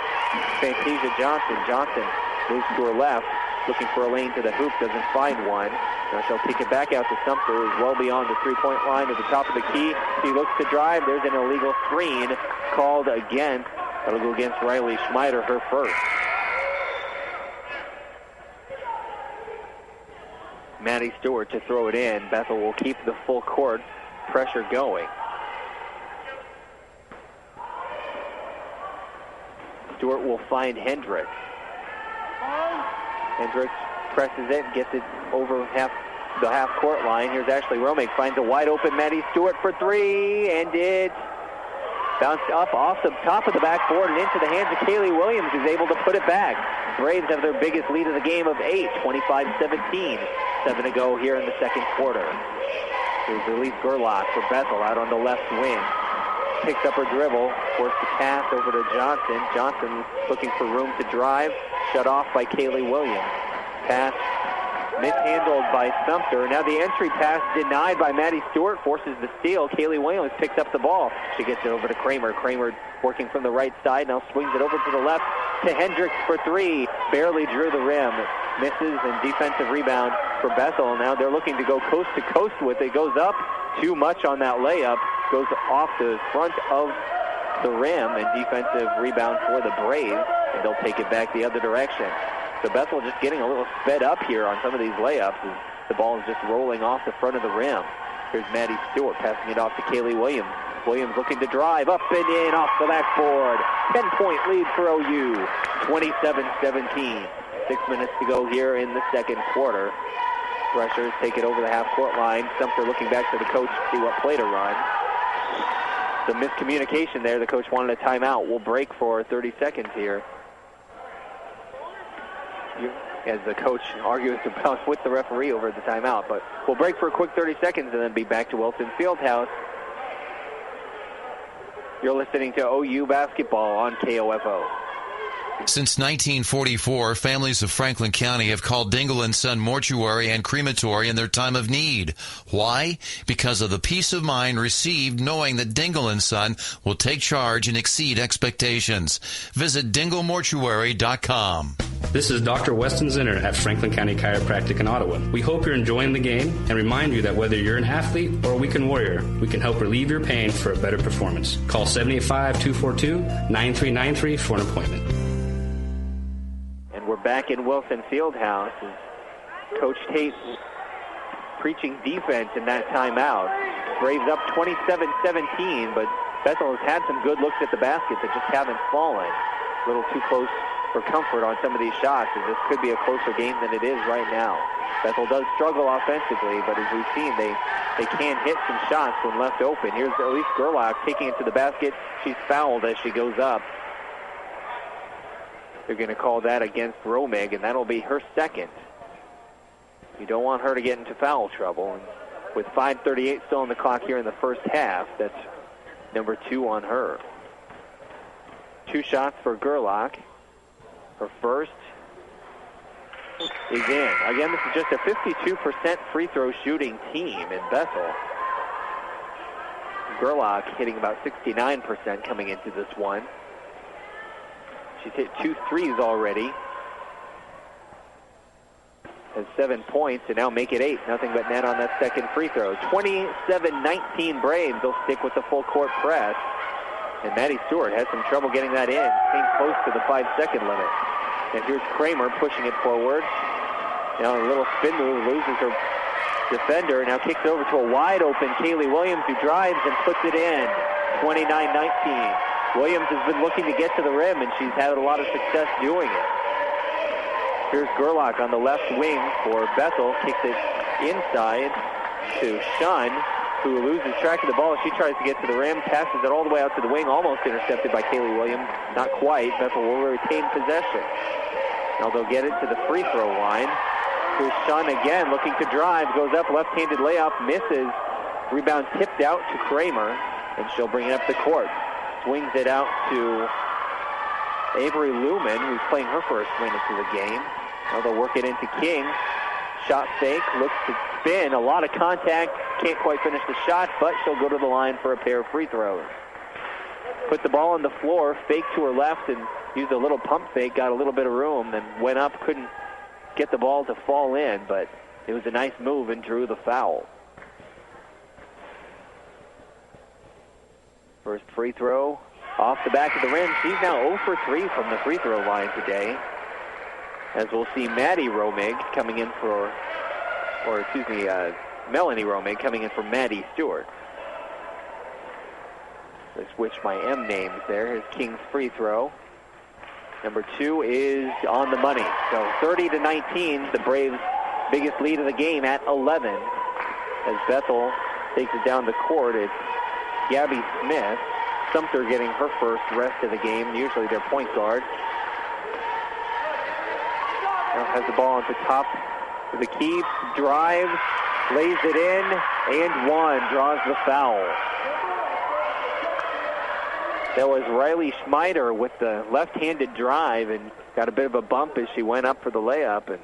Fantasia Johnson. Johnson moves to her left, looking for a lane to the hoop, doesn't find one. Now she'll kick it back out to Sumter, who's well beyond the three-point line at the top of the key. She looks to drive. There's an illegal screen called against. That'll go against Riley Schmider, her first. Maddie Stewart to throw it in. Bethel will keep the full court pressure going. Stewart will find Hendricks. Hendricks presses it, gets it over the half-court line. Here's Ashley Romig, finds a wide-open Maddie Stewart for 3, and it bounced up off the top of the backboard and into the hands of Kaylee Williams, who's able to put it back. Braves have their biggest lead of the game of 8, 25-17. 7 to go here in the second quarter. Here's Elise Gerlach for Bethel out on the left wing. Picks up her dribble, forced the pass over to Johnson. Johnson looking for room to drive, shut off by Kaylee Williams. Pass mishandled by Sumter. Now the entry pass denied by Maddie Stewart, forces the steal. Kaylee Williams picks up the ball. She gets it over to Kramer. Kramer working from the right side, now swings it over to the left to Hendricks for 3. Barely drew the rim. Misses, and defensive rebound for Bethel. Now they're looking to go coast to coast with it. Goes up too much on that layup. Goes off the front of the rim, and defensive rebound for the Braves, and they'll take it back the other direction. So Bethel just getting a little sped up here on some of these layups as the ball is just rolling off the front of the rim. Here's Maddie Stewart passing it off to Kaylee Williams. Williams looking to drive up and in off the backboard. 10-point lead for OU, 27-17. 6 minutes to go here in the second quarter. Rushers take it over the half-court line. Sumter looking back to the coach to see what play to run. Some miscommunication there. The coach wanted a timeout. We'll break for 30 seconds here. as the coach argues about with the referee over the timeout. But we'll break for a quick 30 seconds and then be back to Wilson Fieldhouse. You're listening to OU Basketball on KOFO. Since 1944, families of Franklin County have called Dingle & Son Mortuary and Crematory in their time of need. Why? Because of the peace of mind received knowing that Dingle & Son will take charge and exceed expectations. Visit dinglemortuary.com. This is Dr. Weston Zinner at Franklin County Chiropractic in Ottawa. We hope you're enjoying the game and remind you that whether you're an athlete or a weekend warrior, we can help relieve your pain for a better performance. Call 785-242-9393 for an appointment. We're back in Wilson Fieldhouse. Coach Tate preaching defense in that timeout. Braves up 27-17, but Bethel has had some good looks at the basket that just haven't fallen. A little too close for comfort on some of these shots, as this could be a closer game than it is right now. Bethel does struggle offensively, but as we've seen, they can hit some shots when left open. Here's Elise Gerlach taking it to the basket. She's fouled as she goes up. They're going to call that against Romig, and that'll be her second. You don't want her to get into foul trouble. And with 5:38 still on the clock here in the first half, that's number 2 on her. 2 shots for Gerlach. Her first is in. Again, this is just a 52% free throw shooting team in Bethel. Gerlach hitting about 69% coming into this one. She's hit 2 threes already. Has 7 points, and now make it 8. Nothing but net on that second free throw. 27-19 Braves. They'll stick with the full court press. And Maddie Stewart had some trouble getting that in. Came close to the 5-second limit. And here's Kramer pushing it forward. Now a little spin move, loses her defender. Now kicks over to a wide open Kaylee Williams, who drives and puts it in. 29-19. Williams has been looking to get to the rim, and she's had a lot of success doing it. Here's Gerlach on the left wing for Bethel. Kicks it inside to Shun, who loses track of the ball. She tries to get to the rim, passes it all the way out to the wing, almost intercepted by Kaylee Williams. Not quite. Bethel will retain possession. Now they'll get it to the free throw line. Here's Shun again, looking to drive. Goes up, left-handed layup, misses. Rebound tipped out to Kramer, and she'll bring it up the court. Swings it out to Avery Lumen, who's playing her first minutes of the game. Now they'll work it into King. Shot fake, looks to spin. A lot of contact. Can't quite finish the shot, but she'll go to the line for a pair of free throws. Put the ball on the floor, fake to her left, and used a little pump fake. Got a little bit of room, then went up. Couldn't get the ball to fall in, but it was a nice move and drew the foul. First free throw off the back of the rim. She's now 0 for 3 from the free throw line today. As we'll see Melanie Romig coming in for Maddie Stewart. I switched my M names there. Here's King's free throw. Number 2 is on the money. So 30-19, the Braves' biggest lead of the game at 11. As Bethel takes it down the court, it's Gabby Smith. Sumter getting her first rest of the game, usually their point guard. Now has the ball at the top of the key, drives, lays it in, and one, draws the foul. That was Riley Schmeider with the left-handed drive and got a bit of a bump as she went up for the layup and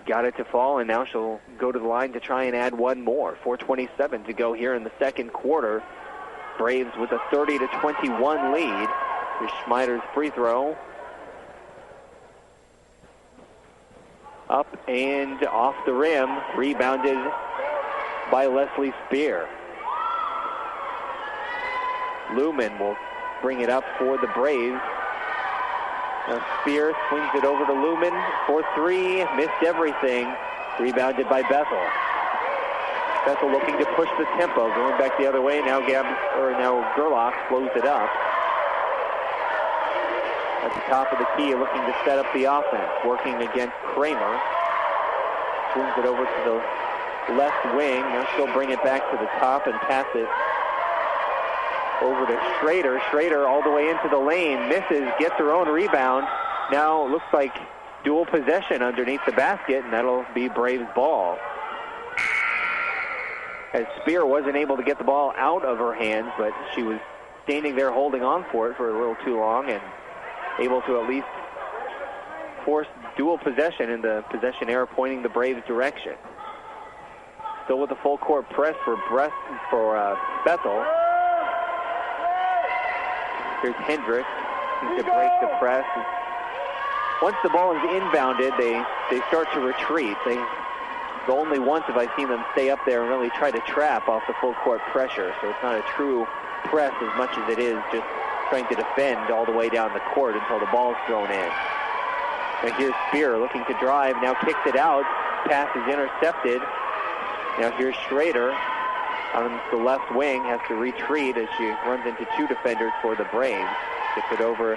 got it to fall, and now she'll go to the line to try and add one more. 4:27 to go here in the second quarter. Braves with a 30-21 lead. Here's Schmeider's free throw. Up and off the rim, rebounded by Leslie Spear. Lumen will bring it up for the Braves. Now Spear swings it over to Lumen for 3, missed everything. Rebounded by Bethel. Bethel looking to push the tempo, going back the other way. Now Gerlach slows it up. At the top of the key, looking to set up the offense, working against Kramer. Swings it over to the left wing. Now she'll bring it back to the top and pass it over to Schrader. Schrader all the way into the lane, misses, gets her own rebound. Now it looks like dual possession underneath the basket, and that'll be Braves ball. As Spear wasn't able to get the ball out of her hands, but she was standing there holding on for it for a little too long and able to at least force dual possession, and the possession error pointing the Braves' direction. Still with the full court press for Bethel. Here's Hendricks. Seems to break the press. Once the ball is inbounded, they start to retreat. Only once have I seen them stay up there and really try to trap off the full court pressure. So it's not a true press as much as it is just trying to defend all the way down the court until the ball is thrown in. And here's Spear looking to drive, now kicks it out. Pass is intercepted. Now here's Schrader on the left wing, has to retreat as she runs into two defenders for the Braves. Gets it over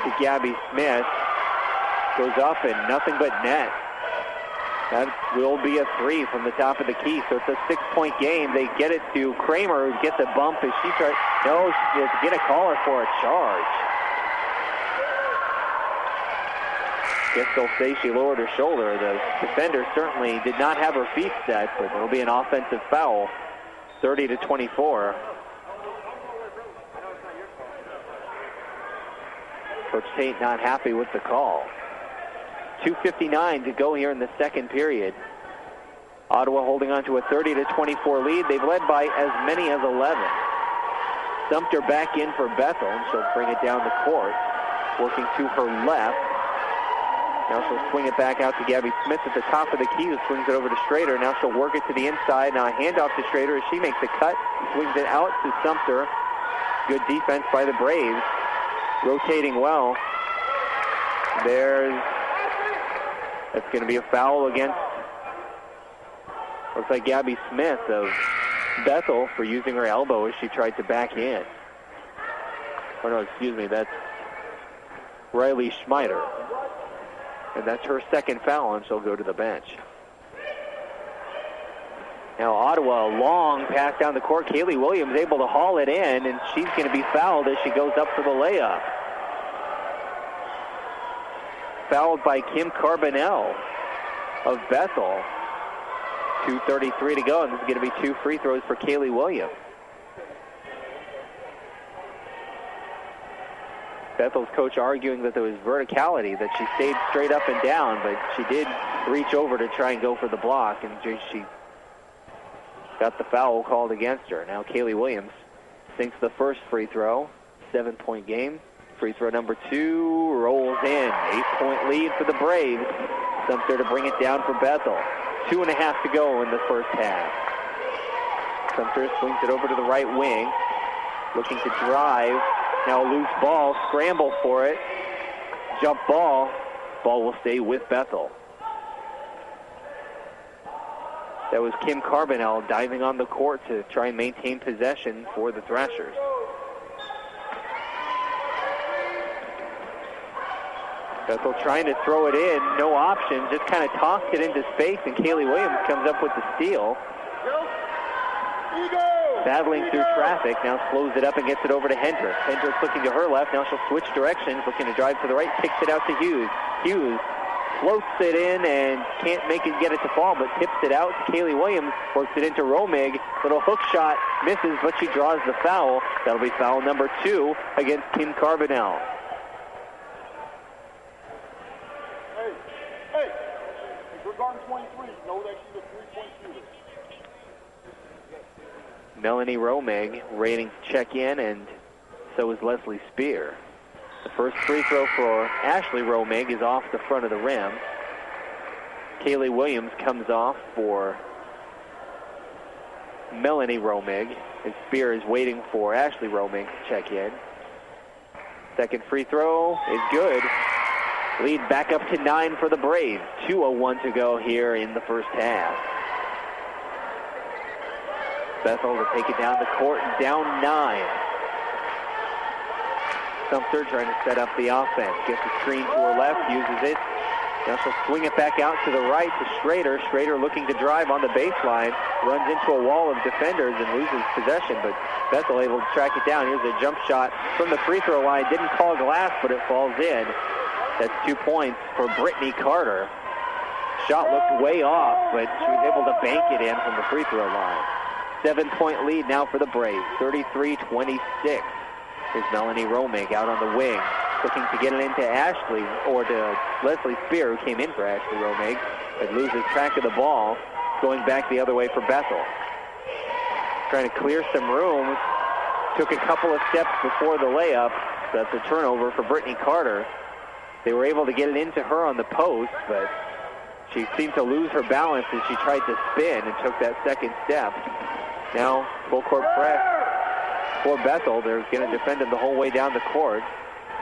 to Gabby Smith. Goes up and nothing but net. That will be a three from the top of the key, so it's a 6-point game. They get it to Kramer, who gets a bump as she tries. No, she has to get a caller for a charge. Guess they'll say she lowered her shoulder. The defender certainly did not have her feet set, but it'll be an offensive foul. 30-24. Coach Tate not happy with the call. 2:59 to go here in the second period. Ottawa holding on to a 30-24 lead. They've led by as many as 11. Sumter back in for Bethel, and she'll bring it down the court. Working to her left. Now she'll swing it back out to Gabby Smith at the top of the key, who swings it over to Schrader. Now she'll work it to the inside. Now a handoff to Schrader as she makes the cut. Swings it out to Sumter. Good defense by the Braves. Rotating well. That's going to be a foul against, looks like Gabby Smith of Bethel for using her elbow as she tried to back in. Oh no, excuse me, that's Riley Schmeider. And that's her second foul, and she'll go to the bench. Now Ottawa, a long pass down the court. Kaylee Williams able to haul it in, and she's going to be fouled as she goes up for the layup. Fouled by Kim Carbonell of Bethel. 2:33 to go, and this is going to be 2 free throws for Kaylee Williams. Bethel's coach arguing that there was verticality, that she stayed straight up and down, but she did reach over to try and go for the block, and she got the foul called against her. Now Kaylee Williams sinks the first free throw. 7-point game. Free throw number 2 rolls in. 8-point lead for the Braves. Sumter to bring it down for Bethel. 2.5 to go in the first half. Sumter swings it over to the right wing. Looking to drive. Now a loose ball. Scramble for it. Jump ball. Ball will stay with Bethel. That was Kim Carbonell diving on the court to try and maintain possession for the Thrashers. Bethel trying to throw it in, no option, just kind of tossed it into space, and Kaylee Williams comes up with the steal. Battling through traffic, now slows it up and gets it over to Hendricks. Hendricks looking to her left, now she'll switch directions, looking to drive to the right, kicks it out to Hughes. Hughes floats it in and can't get it to fall, but tips it out to Kaylee Williams, works it into Romig. Little hook shot, misses, but she draws the foul. That'll be foul number 2 against Kim Carbonell. Melanie Romig waiting to check in, and so is Leslie Spear. The first free throw for Ashley Romig is off the front of the rim. Kaylee Williams comes off for Melanie Romig, and Spear is waiting for Ashley Romig to check in. Second free throw is good. Lead back up to 9 for the Braves. 2:01 to go here in the first half. Bethel to take it down the court and down 9. Sumter trying to set up the offense. Gets the screen to her left, uses it. Now she'll swing it back out to the right to Schrader. Schrader looking to drive on the baseline. Runs into a wall of defenders and loses possession, but Bethel able to track it down. Here's a jump shot from the free throw line. Didn't call glass, but it falls in. That's 2 points for Brittany Carter. Shot looked way off, but she was able to bank it in from the free throw line. 7-point lead now for the Braves, 33-26. Here's Melanie Romig out on the wing, looking to get it into Ashley, or to Leslie Spear, who came in for Ashley Romig, but loses track of the ball, going back the other way for Bethel. Trying to clear some room, took a couple of steps before the layup. That's a turnover for Brittany Carter. They were able to get it into her on the post, but she seemed to lose her balance as she tried to spin and took that second step. Now, full court press for Bethel. They're going to defend it the whole way down the court.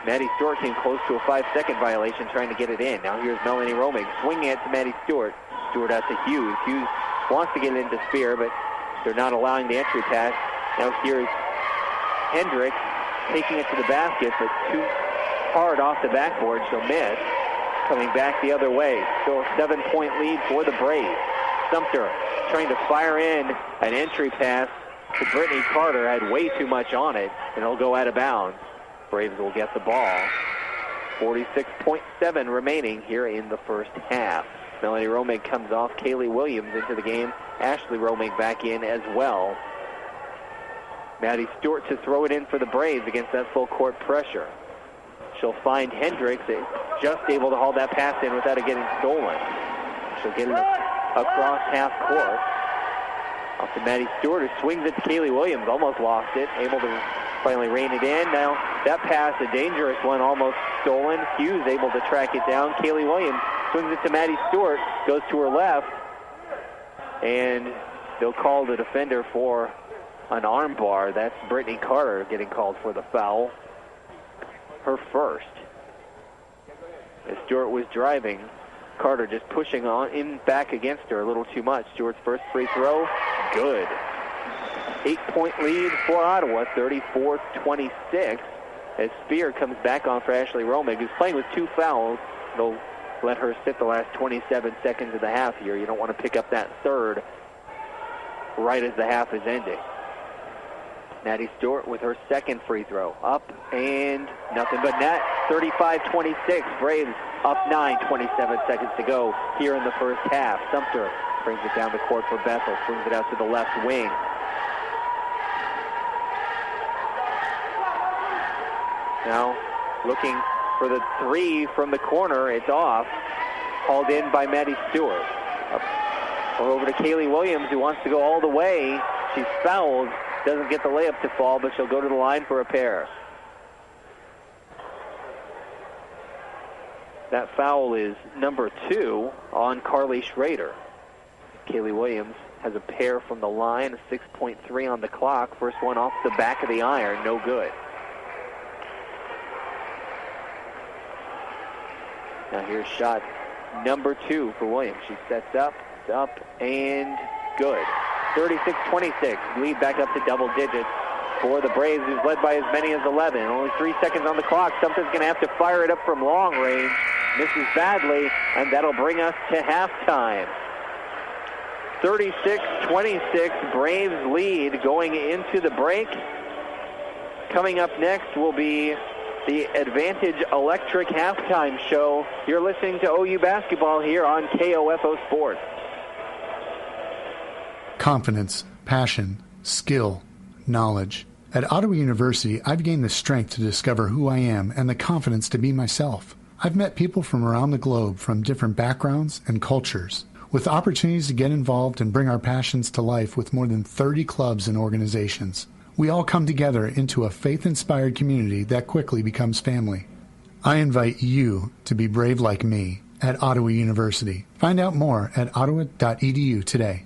Maddie Stewart came close to a 5-second violation trying to get it in. Now here's Melanie Romig swinging it to Maddie Stewart. Stewart out to Hughes. Hughes wants to get it into Spear, but they're not allowing the entry pass. Now here's Hendricks taking it to the basket, but too hard off the backboard. She'll miss. Coming back the other way. Still a 7-point lead for the Braves. Sumter trying to fire in an entry pass to Brittany Carter. Had way too much on it, and it'll go out of bounds. Braves will get the ball. 46.7 remaining here in the first half. Melanie Romig comes off. Kaylee Williams into the game. Ashley Romig back in as well. Maddie Stewart to throw it in for the Braves against that full court pressure. She'll find Hendricks, just able to haul that pass in without it getting stolen. She'll get it across half court. Off to Maddie Stewart, who swings it to Kaylee Williams, almost lost it, able to finally rein it in. Now that pass, a dangerous one, almost stolen. Hughes able to track it down. Kaylee Williams swings it to Maddie Stewart, goes to her left, and they'll call the defender for an arm bar. That's Brittany Carter getting called for the foul. Her first. As Stewart was driving, Carter just pushing on in back against her a little too much. Stewart's first free throw, good. 8-point lead for Ottawa, 34-26. As Spear comes back on for Ashley Romig, who's playing with 2 fouls. They'll let her sit the last 27 seconds of the half here. You don't want to pick up that third right as the half is ending. Maddie Stewart with her second free throw. Up and nothing but net. 35-26. Braves up 9, 27 seconds to go here in the first half. Sumter brings it down the court for Bethel. Swings it out to the left wing. Now looking for the three from the corner. It's off. Hauled in by Maddie Stewart. Up over to Kaylee Williams, who wants to go all the way. She's fouled. Doesn't get the layup to fall, but she'll go to the line for a pair. That foul is number 2 on Carly Schrader. Kaylee Williams has a pair from the line, a 6.3 on the clock. First one off the back of the iron, no good. Now here's shot number 2 for Williams. She sets up, and good. 36-26, lead back up to double digits for the Braves, who's led by as many as 11. Only 3 seconds on the clock. Something's going to have to fire it up from long range. Misses badly, and that'll bring us to halftime. 36-26, Braves lead going into the break. Coming up next will be the Advantage Electric halftime show. You're listening to OU basketball here on KOFO Sports. Confidence, passion, skill, knowledge. At Ottawa University, I've gained the strength to discover who I am and the confidence to be myself. I've met people from around the globe from different backgrounds and cultures, with opportunities to get involved and bring our passions to life with more than 30 clubs and organizations. We all come together into a faith-inspired community that quickly becomes family. I invite you to be brave like me at Ottawa University. Find out more at ottawa.edu today.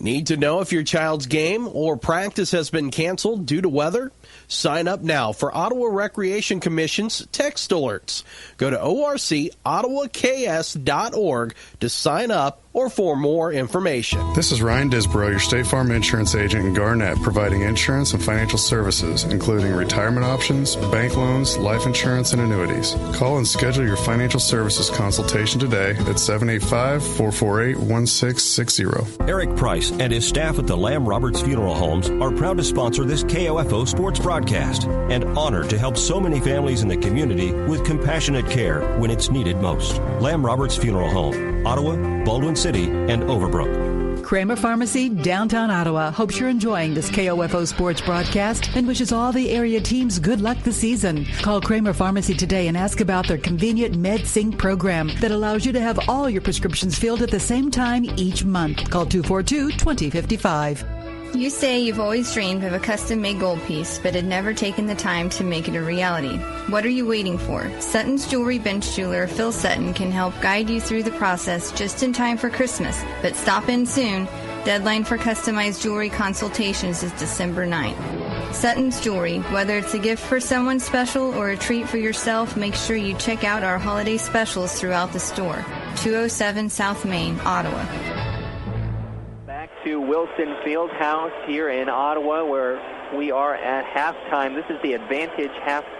Need to know if your child's game or practice has been canceled due to weather? Sign up now for Ottawa Recreation Commission's text alerts. Go to orcottawaks.org to sign up or for more information. This is Ryan Disborough, your State Farm insurance agent in Garnett, providing insurance and financial services, including retirement options, bank loans, life insurance, and annuities. Call and schedule your financial services consultation today at 785-448-1660. Eric Price and his staff at the Lamb Roberts Funeral Homes are proud to sponsor this KOFO sports broadcast and honored to help so many families in the community with compassionate care when it's needed most. Lamb Roberts Funeral Home, Ottawa, Baldwin City, and Overbrook. Kramer Pharmacy, downtown Ottawa, hopes you're enjoying this KOFO sports broadcast and wishes all the area teams good luck this season. Call Kramer Pharmacy today and ask about their convenient MedSync program that allows you to have all your prescriptions filled at the same time each month. Call 242-2055. You say you've always dreamed of a custom-made gold piece, but had never taken the time to make it a reality. What are you waiting for? Sutton's Jewelry bench jeweler Phil Sutton can help guide you through the process just in time for Christmas. But stop in soon. Deadline for customized jewelry consultations is December 9th. Sutton's Jewelry, whether it's a gift for someone special or a treat for yourself, make sure you check out our holiday specials throughout the store. 207 South Main, Ottawa. To Wilson Fieldhouse here in Ottawa, where we are at halftime. This is the Advantage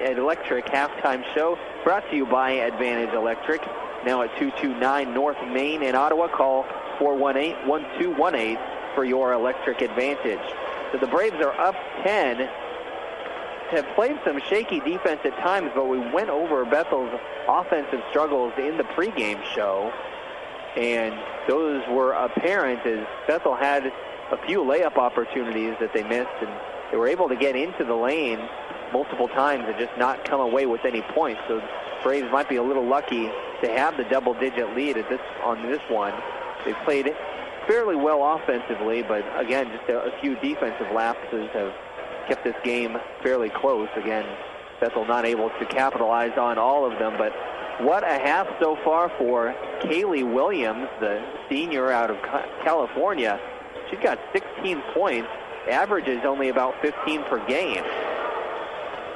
Electric halftime show, brought to you by Advantage Electric. Now at 229 North Main in Ottawa. Call 418-1218 for your electric advantage. So the Braves are up 10. Have played some shaky defense at times, but we went over Bethel's offensive struggles in the pregame show. And those were apparent as Bethel had a few layup opportunities that they missed, and they were able to get into the lane multiple times and just not come away with any points. So Braves might be a little lucky to have the double-digit lead on this one. They played fairly well offensively, but again, just a few defensive lapses have kept this game fairly close. Again, Bethel not able to capitalize on all of them, but what a half so far for Kaylee Williams, the senior out of California. She's got 16 points, averages only about 15 per game.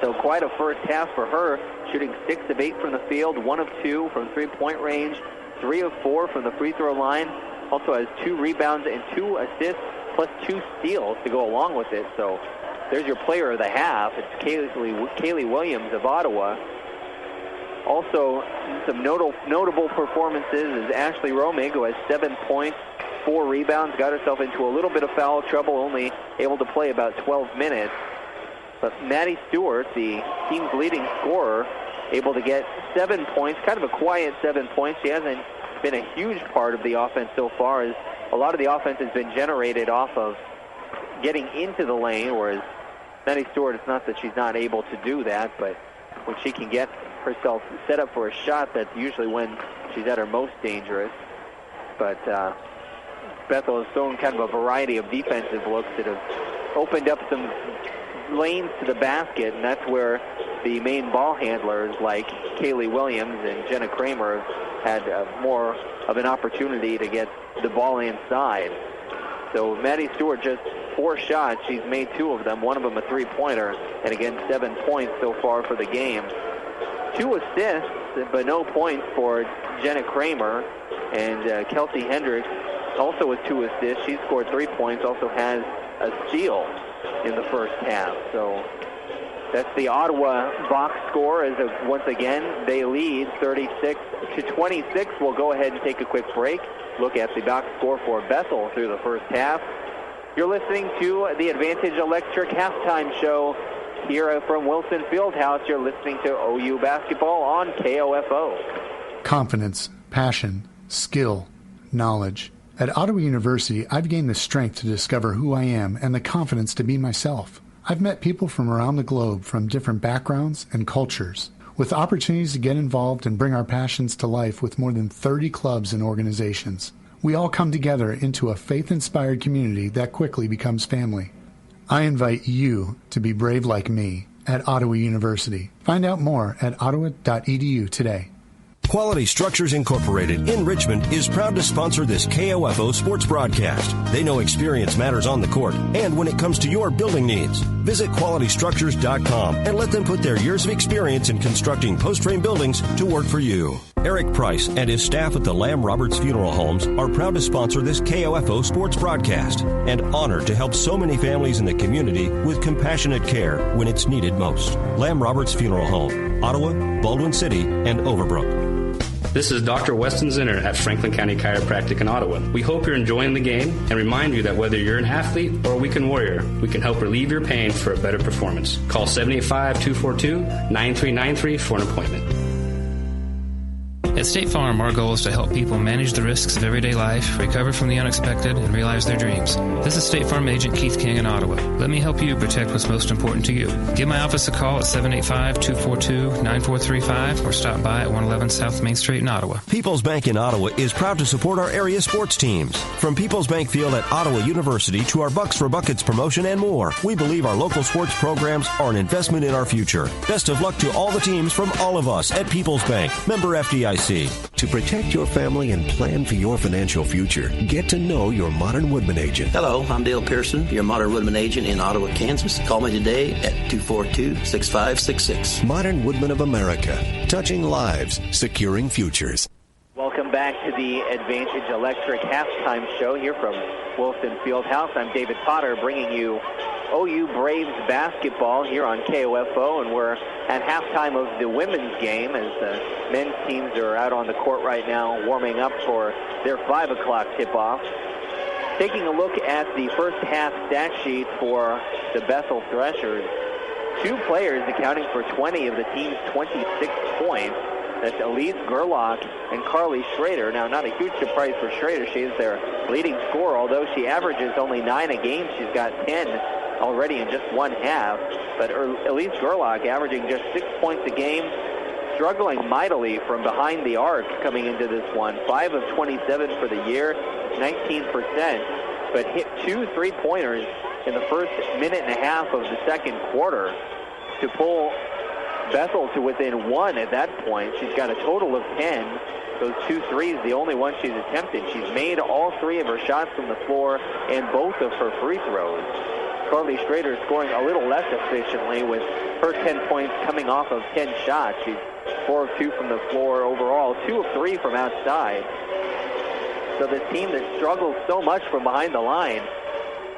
So quite a first half for her, shooting 6 of 8 from the field, 1 of 2 from three-point range, 3 of 4 from the free throw line. Also has 2 rebounds and 2 assists, plus 2 steals to go along with it. So there's your player of the half. It's Kaylee Williams of Ottawa. Also, some notable performances is Ashley Romig, who has 7 points, 4 rebounds, got herself into a little bit of foul trouble, only able to play about 12 minutes. But Maddie Stewart, the team's leading scorer, able to get 7 points, kind of a quiet 7 points. She hasn't been a huge part of the offense so far, as a lot of the offense has been generated off of getting into the lane, whereas Maddie Stewart, it's not that she's not able to do that, but when she can get herself set up for a shot, that's usually when she's at her most dangerous. But Bethel has thrown kind of a variety of defensive looks that have opened up some lanes to the basket, and that's where the main ball handlers like Kaylee Williams and Jenna Kramer have had more of an opportunity to get the ball inside. So Maddie Stewart, just 4 shots. She's made 2 of them, one of them a three-pointer, and again 7 points so far for the game. 2 assists, but no points for Jenna Kramer. And Kelsey Hendricks also with 2 assists. She scored 3 points, also has a steal in the first half. So that's the Ottawa box score, as once again they lead 36-26. We'll go ahead and take a quick break. Look at the box score for Bethel through the first half. You're listening to the Advantage Electric halftime show here from Wilson Fieldhouse. You're listening to OU basketball on KOFO. Confidence, passion, skill, knowledge. At Ottawa University, I've gained the strength to discover who I am and the confidence to be myself. I've met people from around the globe from different backgrounds and cultures, with opportunities to get involved and bring our passions to life with more than 30 clubs and organizations. We all come together into a faith-inspired community that quickly becomes family. I invite you to be brave like me at Ottawa University. Find out more at ottawa.edu today. Quality Structures Incorporated in Richmond is proud to sponsor this KOFO sports broadcast. They know experience matters on the court and when it comes to your building needs. Visit qualitystructures.com and let them put their years of experience in constructing post-frame buildings to work for you. Eric Price and his staff at the Lamb Roberts Funeral Homes are proud to sponsor this KOFO sports broadcast and honored to help so many families in the community with compassionate care when it's needed most. Lamb Roberts Funeral Home, Ottawa, Baldwin City, and Overbrook. This is Dr. Weston Zinner at Franklin County Chiropractic in Ottawa. We hope you're enjoying the game and remind you that whether you're an athlete or a weekend warrior, we can help relieve your pain for a better performance. Call 785-242-9393 for an appointment. At State Farm, our goal is to help people manage the risks of everyday life, recover from the unexpected, and realize their dreams. This is State Farm Agent Keith King in Ottawa. Let me help you protect what's most important to you. Give my office a call at 785-242-9435 or stop by at 111 South Main Street in Ottawa. People's Bank in Ottawa is proud to support our area sports teams. From People's Bank Field at Ottawa University to our Bucks for Buckets promotion and more, we believe our local sports programs are an investment in our future. Best of luck to all the teams from all of us at People's Bank. Member FDIC. To protect your family and plan for your financial future, get to know your Modern Woodman agent. Hello, I'm Dale Pearson, your Modern Woodman agent in Ottawa, Kansas. Call me today at 242-6566. Modern Woodman of America, touching lives, securing futures. Welcome back to the Advantage Electric halftime show here from Wilson Fieldhouse. I'm David Potter bringing you OU Braves basketball here on KOFO, and we're at halftime of the women's game as the men's teams are out on the court right now warming up for their 5 o'clock tip-off. Taking a look at the first half stat sheet for the Bethel Threshers, 2 players accounting for 20 of the team's 26 points. That's Elise Gerlach and Carly Schrader. Now, not a huge surprise for Schrader. She is their leading scorer, although she averages only 9 a game. She's got 10 already in just one half. But Elise Gerlach averaging just 6 points a game, struggling mightily from behind the arc coming into this one. 5 of 27 for the year, 19%, but hit 2 3-pointers in the first minute and a half of the second quarter to pull Bethel to within 1 at that point. She's got a total of 10. Those 2 threes, the only one she's attempted. She's made all 3 of her shots from the floor and both of her free throws. Carly Schrader scoring a little less efficiently with her 10 points coming off of 10 shots. She's 4 of 2 from the floor overall, 2 of 3 from outside. So this team that struggles so much from behind the line,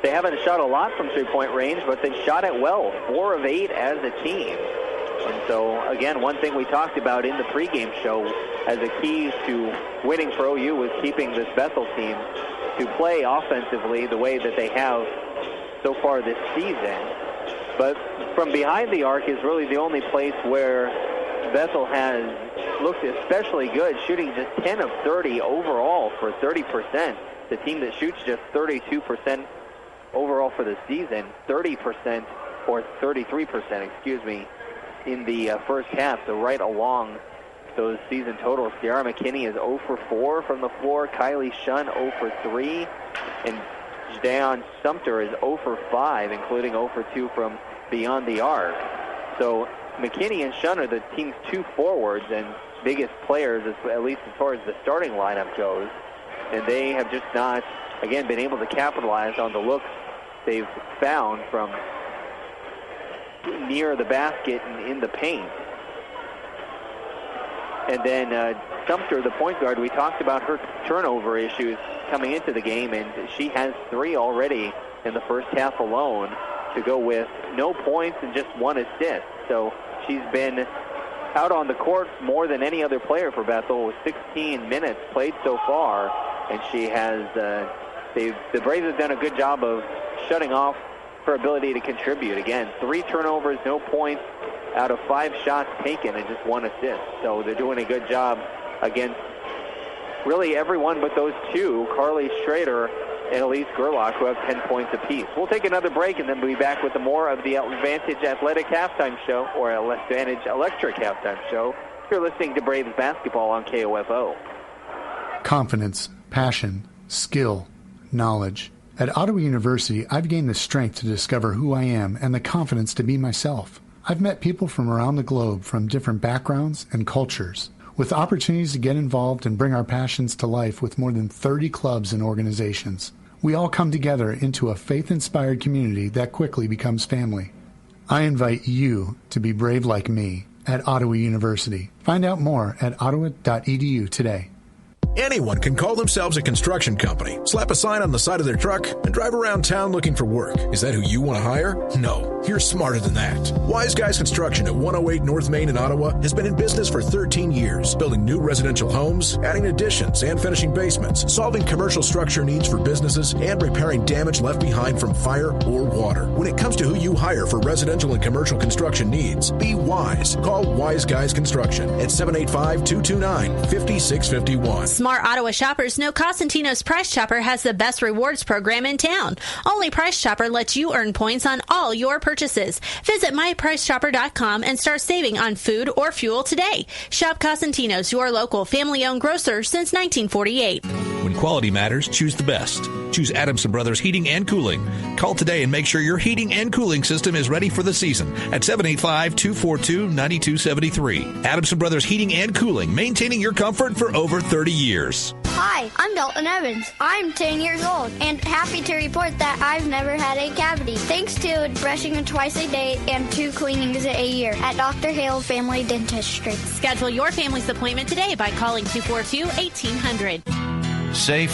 they haven't shot a lot from three-point range, but they shot it well, 4 of 8 as a team. And so, again, one thing we talked about in the pregame show as a key to winning for OU was keeping this Bethel team to play offensively the way that they have so far this season. But from behind the arc is really the only place where Bethel has looked especially good, shooting just 10 of 30 overall for 30%. The team that shoots just 32% overall for the season, 30% or 33%, excuse me, in the first half, so right along those season totals. Sierra McKinney is 0 for 4 from the floor. Kylie Shunn 0 for 3. And Dayon Sumter is 0 for 5, including 0 for 2 from beyond the arc. So McKinney and Shunn are the team's 2 forwards and biggest players, at least as far as the starting lineup goes. And they have just not, again, been able to capitalize on the looks they've found from near the basket and in the paint. And then Sumter, the point guard, we talked about her turnover issues coming into the game, and she has 3 already in the first half alone to go with no points and just 1 assist. So she's been out on the court more than any other player for Bethel with 16 minutes played so far, and she has, the Braves have done a good job of shutting off her ability to contribute. Again, 3 turnovers, no points out of 5 shots taken and just 1 assist. So they're doing a good job against really everyone but those 2, Carly Schrader and Elise Gerlach, who have 10 points apiece. We'll take another break and then we'll be back with more of the Advantage Athletic Halftime Show, or Advantage Electric Halftime Show. You're listening to Braves Basketball on KOFO. Confidence, passion, skill, knowledge. At Ottawa University, I've gained the strength to discover who I am and the confidence to be myself. I've met people from around the globe from different backgrounds and cultures. with opportunities to get involved and bring our passions to life with more than 30 clubs and organizations. We all come together into a faith-inspired community that quickly becomes family. I invite you to be brave like me at Ottawa University. Find out more at ottawa.edu today. Anyone can call themselves a construction company, slap a sign on the side of their truck, and drive around town looking for work. Is that who you want to hire? No, you're smarter than that. Wise Guys Construction at 108 North Main in Ottawa has been in business for 13 years, building new residential homes, adding additions and finishing basements, solving commercial structure needs for businesses, and repairing damage left behind from fire or water. When it comes to who you hire for residential and commercial construction needs, be wise. Call Wise Guys Construction at 785-229-5651. Smart Ottawa shoppers know Cosentino's Price Chopper has the best rewards program in town. Only Price Chopper lets you earn points on all your purchases. Visit mypricechopper.com and start saving on food or fuel today. Shop Cosentino's, your local family-owned grocer since 1948. When quality matters, choose the best. Choose Adamson Brothers Heating and Cooling. Call today and make sure your heating and cooling system is ready for the season at 785-242-9273. Adamson Brothers Heating and Cooling, maintaining your comfort for over 30 years. Hi, I'm Dalton Evans. I'm 10 years old and happy to report that I've never had a cavity thanks to brushing twice a day and 2 cleanings a year at Dr. Hale Family Dentistry. Schedule your family's appointment today by calling 242-1800. Safe,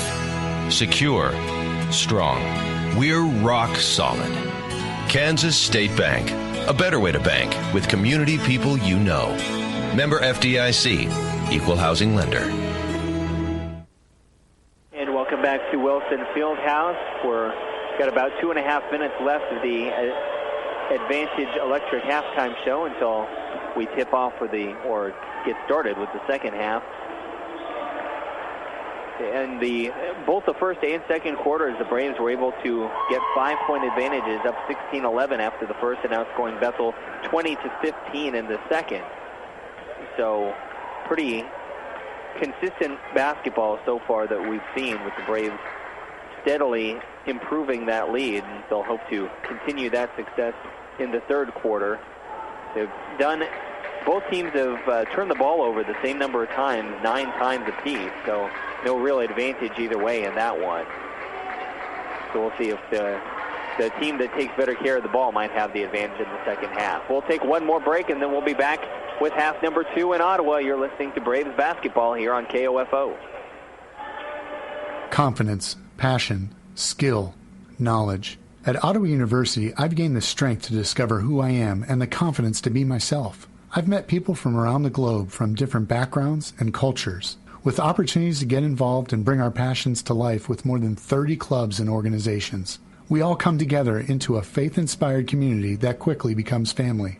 secure, strong. We're rock solid. Kansas State Bank. A better way to bank with community people you know. Member FDIC. Equal housing lender. And welcome back to Wilson Fieldhouse. We're got about 2.5 minutes left of the Advantage Electric halftime show until we tip off for or get started with the second half. And both the first and second quarters, the Braves were able to get 5-point advantages, up 16-11 after the first, and outscoring Bethel 20-15 in the second. So pretty consistent basketball so far that we've seen, with the Braves steadily improving that lead, and they'll hope to continue that success in the third quarter. Both teams have turned the ball over the same number of times, 9 times apiece, so no real advantage either way in that one. So we'll see if the team that takes better care of the ball might have the advantage in the second half. We'll take one more break, and then we'll be back with half number 2 in Ottawa. You're listening to Braves basketball here on KOFO. Confidence, passion, skill, knowledge. At Ottawa University, I've gained the strength to discover who I am and the confidence to be myself. I've met people from around the globe from different backgrounds and cultures, with opportunities to get involved and bring our passions to life with more than 30 clubs and organizations. We all come together into a faith-inspired community that quickly becomes family.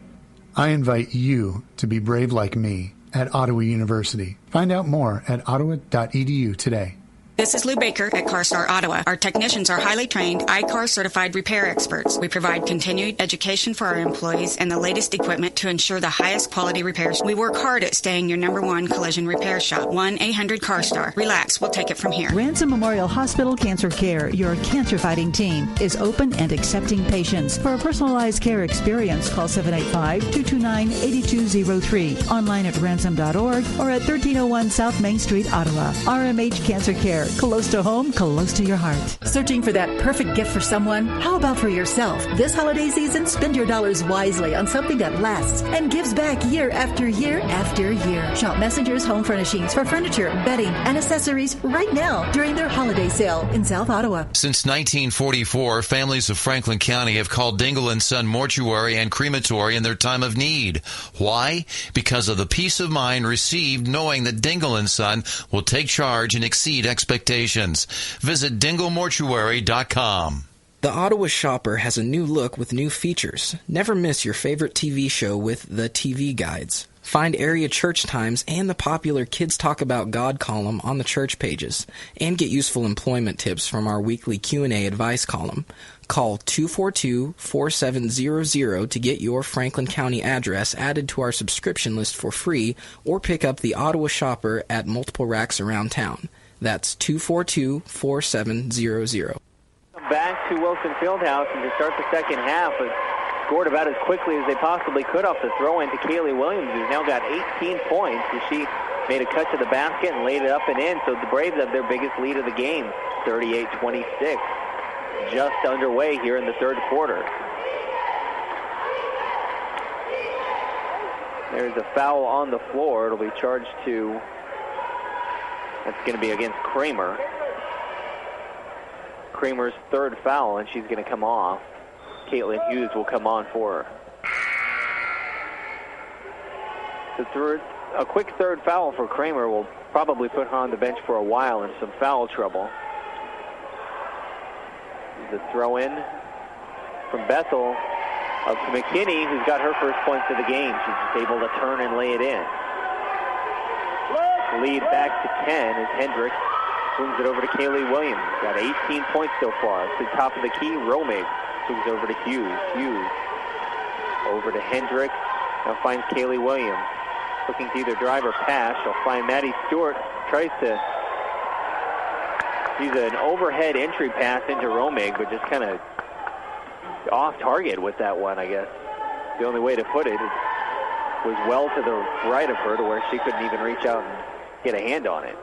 I invite you to be brave like me at Ottawa University. Find out more at ottawa.edu today. This is Lou Baker at CarStar Ottawa. Our technicians are highly trained, I-CAR certified repair experts. We provide continued education for our employees and the latest equipment to ensure the highest quality repairs. We work hard at staying your #1 collision repair shop. 1-800-CARSTAR. Relax, we'll take it from here. Ransom Memorial Hospital Cancer Care, your cancer-fighting team, is open and accepting patients. For a personalized care experience, call 785-229-8203. Online at ransom.org or at 1301 South Main Street, Ottawa. RMH Cancer Care. Close to home, close to your heart. Searching for that perfect gift for someone? How about for yourself? This holiday season, spend your dollars wisely on something that lasts and gives back year after year after year. Shop Messenger's Home Furnishings for furniture, bedding, and accessories right now during their holiday sale in South Ottawa. Since 1944, families of Franklin County have called Dingle & Son Mortuary and Crematory in their time of need. Why? Because of the peace of mind received knowing that Dingle & Son will take charge and exceed expectations. Visit dinglemortuary.com. The Ottawa Shopper has a new look with new features. Never miss your favorite TV show with the TV guides. Find area church times and the popular Kids Talk About God column on the church pages, and get useful employment tips from our weekly Q&A advice column. Call 242-4700 to get your Franklin County address added to our subscription list for free, or pick up the Ottawa Shopper at multiple racks around town. That's 242-4700. Back to Wilson Fieldhouse, and to start the second half, scored about as quickly as they possibly could off the throw-in to Kaylee Williams, who's now got 18 points as she made a cut to the basket and laid it up and in. So the Braves have their biggest lead of the game, 38-26. Just underway here in the third quarter. There's a foul on the floor. It'll be charged to, that's going to be against Kramer. Kramer's third foul, and she's going to come off. Caitlin Hughes will come on for her. So a quick third foul for Kramer will probably put her on the bench for a while in some foul trouble. The throw in from Bethel up to McKinney, who's got her first points of the game. She's just able to turn and lay it in. Lead back to 10 as Hendricks swings it over to Kaylee Williams. Got 18 points so far. To the top of the key, Romig swings over to Hughes. Hughes over to Hendricks. Now finds Kaylee Williams. Looking to either drive or pass. She'll find Maddie Stewart. Tries to use an overhead entry pass into Romig, but just kind of off target with that one, I guess. The only way to put it. It was well to the right of her to where she couldn't even reach out and get a hand on it.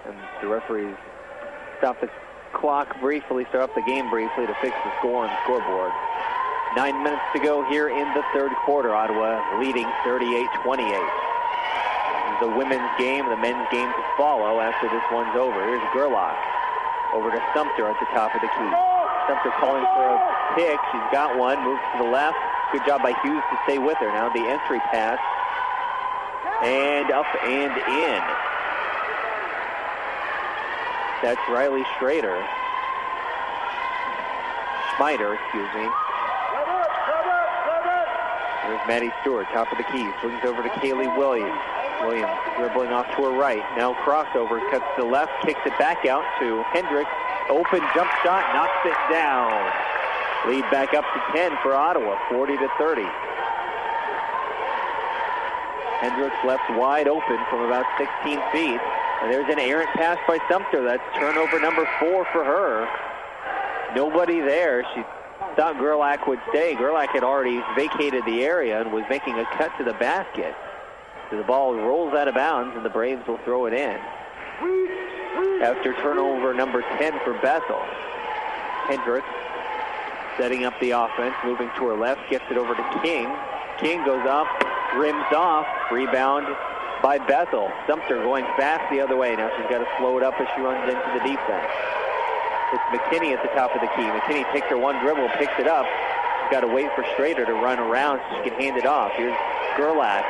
And the referees stop the clock briefly, start up the game briefly to fix the score on the scoreboard. 9 minutes to go here in the third quarter. Ottawa leading 38-28. The women's game, the men's game to follow after this one's over. Here's Gerlach over to Sumter at the top of the key. Sumter calling for a pick. She's got one. Moves to the left. Good job by Hughes to stay with her. Now the entry pass. And up and in. That's Riley Schrader. Schmider, excuse me. There's Maddie Stewart, top of the key. Swings over to Kaylee Williams. Williams dribbling off to her right. Now crossover, cuts to the left, kicks it back out to Hendricks. Open jump shot, knocks it down. Lead back up to 10 for Ottawa, 40-30. Hendricks left wide open from about 16 feet. And there's an errant pass by Sumter. That's turnover number 4 for her. Nobody there. She thought Gerlach would stay. Gerlach had already vacated the area and was making a cut to the basket. So the ball rolls out of bounds, and the Braves will throw it in. After turnover number 10 for Bethel. Hendricks setting up the offense, moving to her left, gets it over to King. King goes up, rims off, rebound by Bethel. Sumter going fast the other way. Now she's got to slow it up as she runs into the defense. It's McKinney at the top of the key. McKinney takes her one dribble, picks it up. She's got to wait for Schrader to run around so she can hand it off. Here's Gerlach.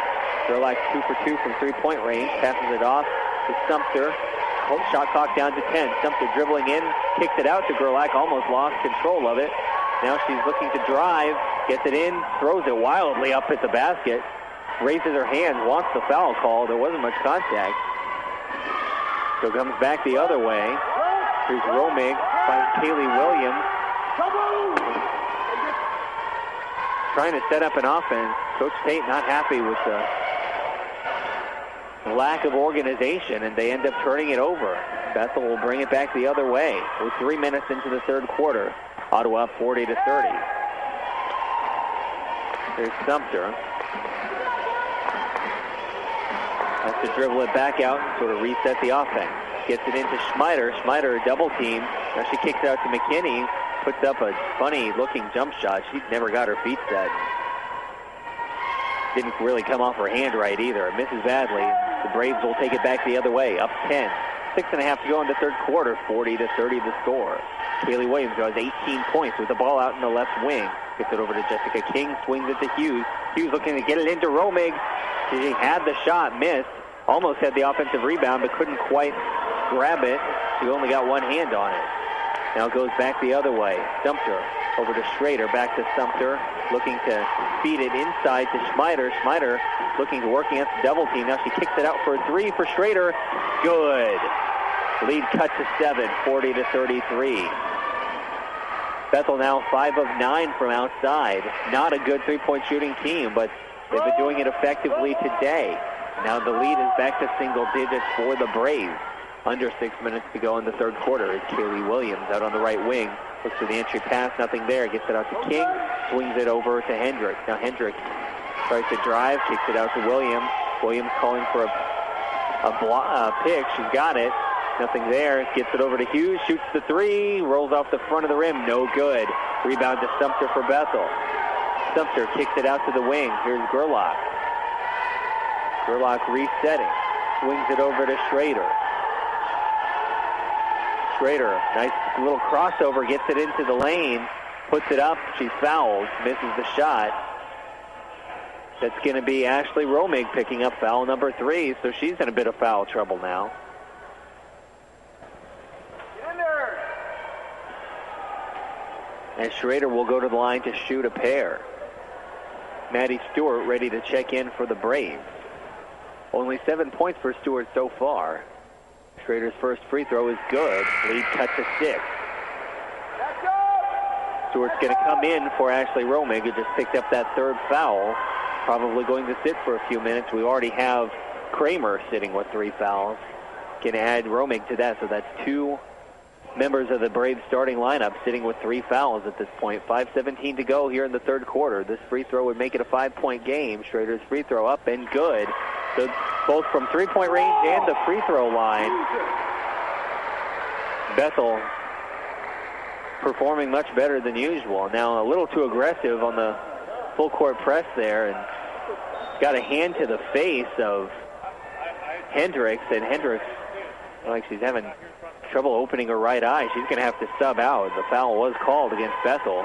Gerlach 2 for 2 from three-point range. Passes it off to Sumter. Shot clock down to 10. Sumter dribbling in, kicks it out to Gerlach. Almost lost control of it. Now she's looking to drive, gets it in, throws it wildly up at the basket. Raises her hand, wants the foul call. There wasn't much contact. So comes back the other way. Here's Romig, finds Kaylee Williams. Trying to set up an offense. Coach Tate not happy with the lack of organization, and they end up turning it over. Bethel will bring it back the other way. We're 3 minutes into the third quarter. Ottawa up 40-30. There's Sumter. Has to dribble it back out and sort of reset the offense. Gets it into Schmider. Schmider a double team. Now she kicks it out to McKinney. Puts up a funny-looking jump shot. She's never got her feet set. Didn't really come off her hand right either. It misses badly. The Braves will take it back the other way. Up 10. 6.5 to go in the third quarter. 40-30 the score. Kaylee Williams has 18 points with the ball out in the left wing. Gets it over to Jessica King. Swings it to Hughes. Hughes looking to get it into Romig. She had the shot, missed. Almost had the offensive rebound, but couldn't quite grab it. She only got one hand on it. Now it goes back the other way. Sumter over to Schrader. Back to Sumter. Looking to feed it inside to Schmider. Schmider looking to work against the double team. Now she kicks it out for a three for Schrader. Good. Lead cut to 7, 40-33. Bethel now 5 of 9 from outside. Not a good three-point shooting team, but they've been doing it effectively today. Now the lead is back to single digits for the Braves. under 6 minutes to go in the third quarter. Is Kaylee Williams out on the right wing. Looks for the entry pass, nothing there. Gets it out to King, swings it over to Hendricks. Now Hendricks tries to drive, kicks it out to Williams. Williams calling for a pick. She's got it. Nothing there. Gets it over to Hughes, shoots the three, rolls off the front of the rim. No good. Rebound to Sumter for Bethel. Sumter kicks it out to the wing. Here's Gerlach. Gerlach resetting. Swings it over to Schrader. Schrader, nice little crossover, gets it into the lane, puts it up, she's fouled, misses the shot. That's going to be Ashley Romig picking up foul number 3, so she's in a bit of foul trouble now. And Schrader will go to the line to shoot a pair. Maddie Stewart ready to check in for the Braves. Only 7 points for Stewart so far. Schrader's first free throw is good. Lead cut to 6. Stewart's going to come in for Ashley Romig, who just picked up that third foul. Probably going to sit for a few minutes. We already have Kramer sitting with 3 fouls. Can add Romig to that, so that's 2 members of the Braves starting lineup sitting with 3 fouls at this point. 5:17 to go here in the third quarter. This free throw would make it a 5-point game. Schrader's free throw up and good. So both from 3-point range and the free throw line. Bethel performing much better than usual. Now a little too aggressive on the full court press there, and got a hand to the face of Hendricks, and Hendricks, like she's having trouble opening her right eye. She's going to have to sub out. The foul was called against Bethel.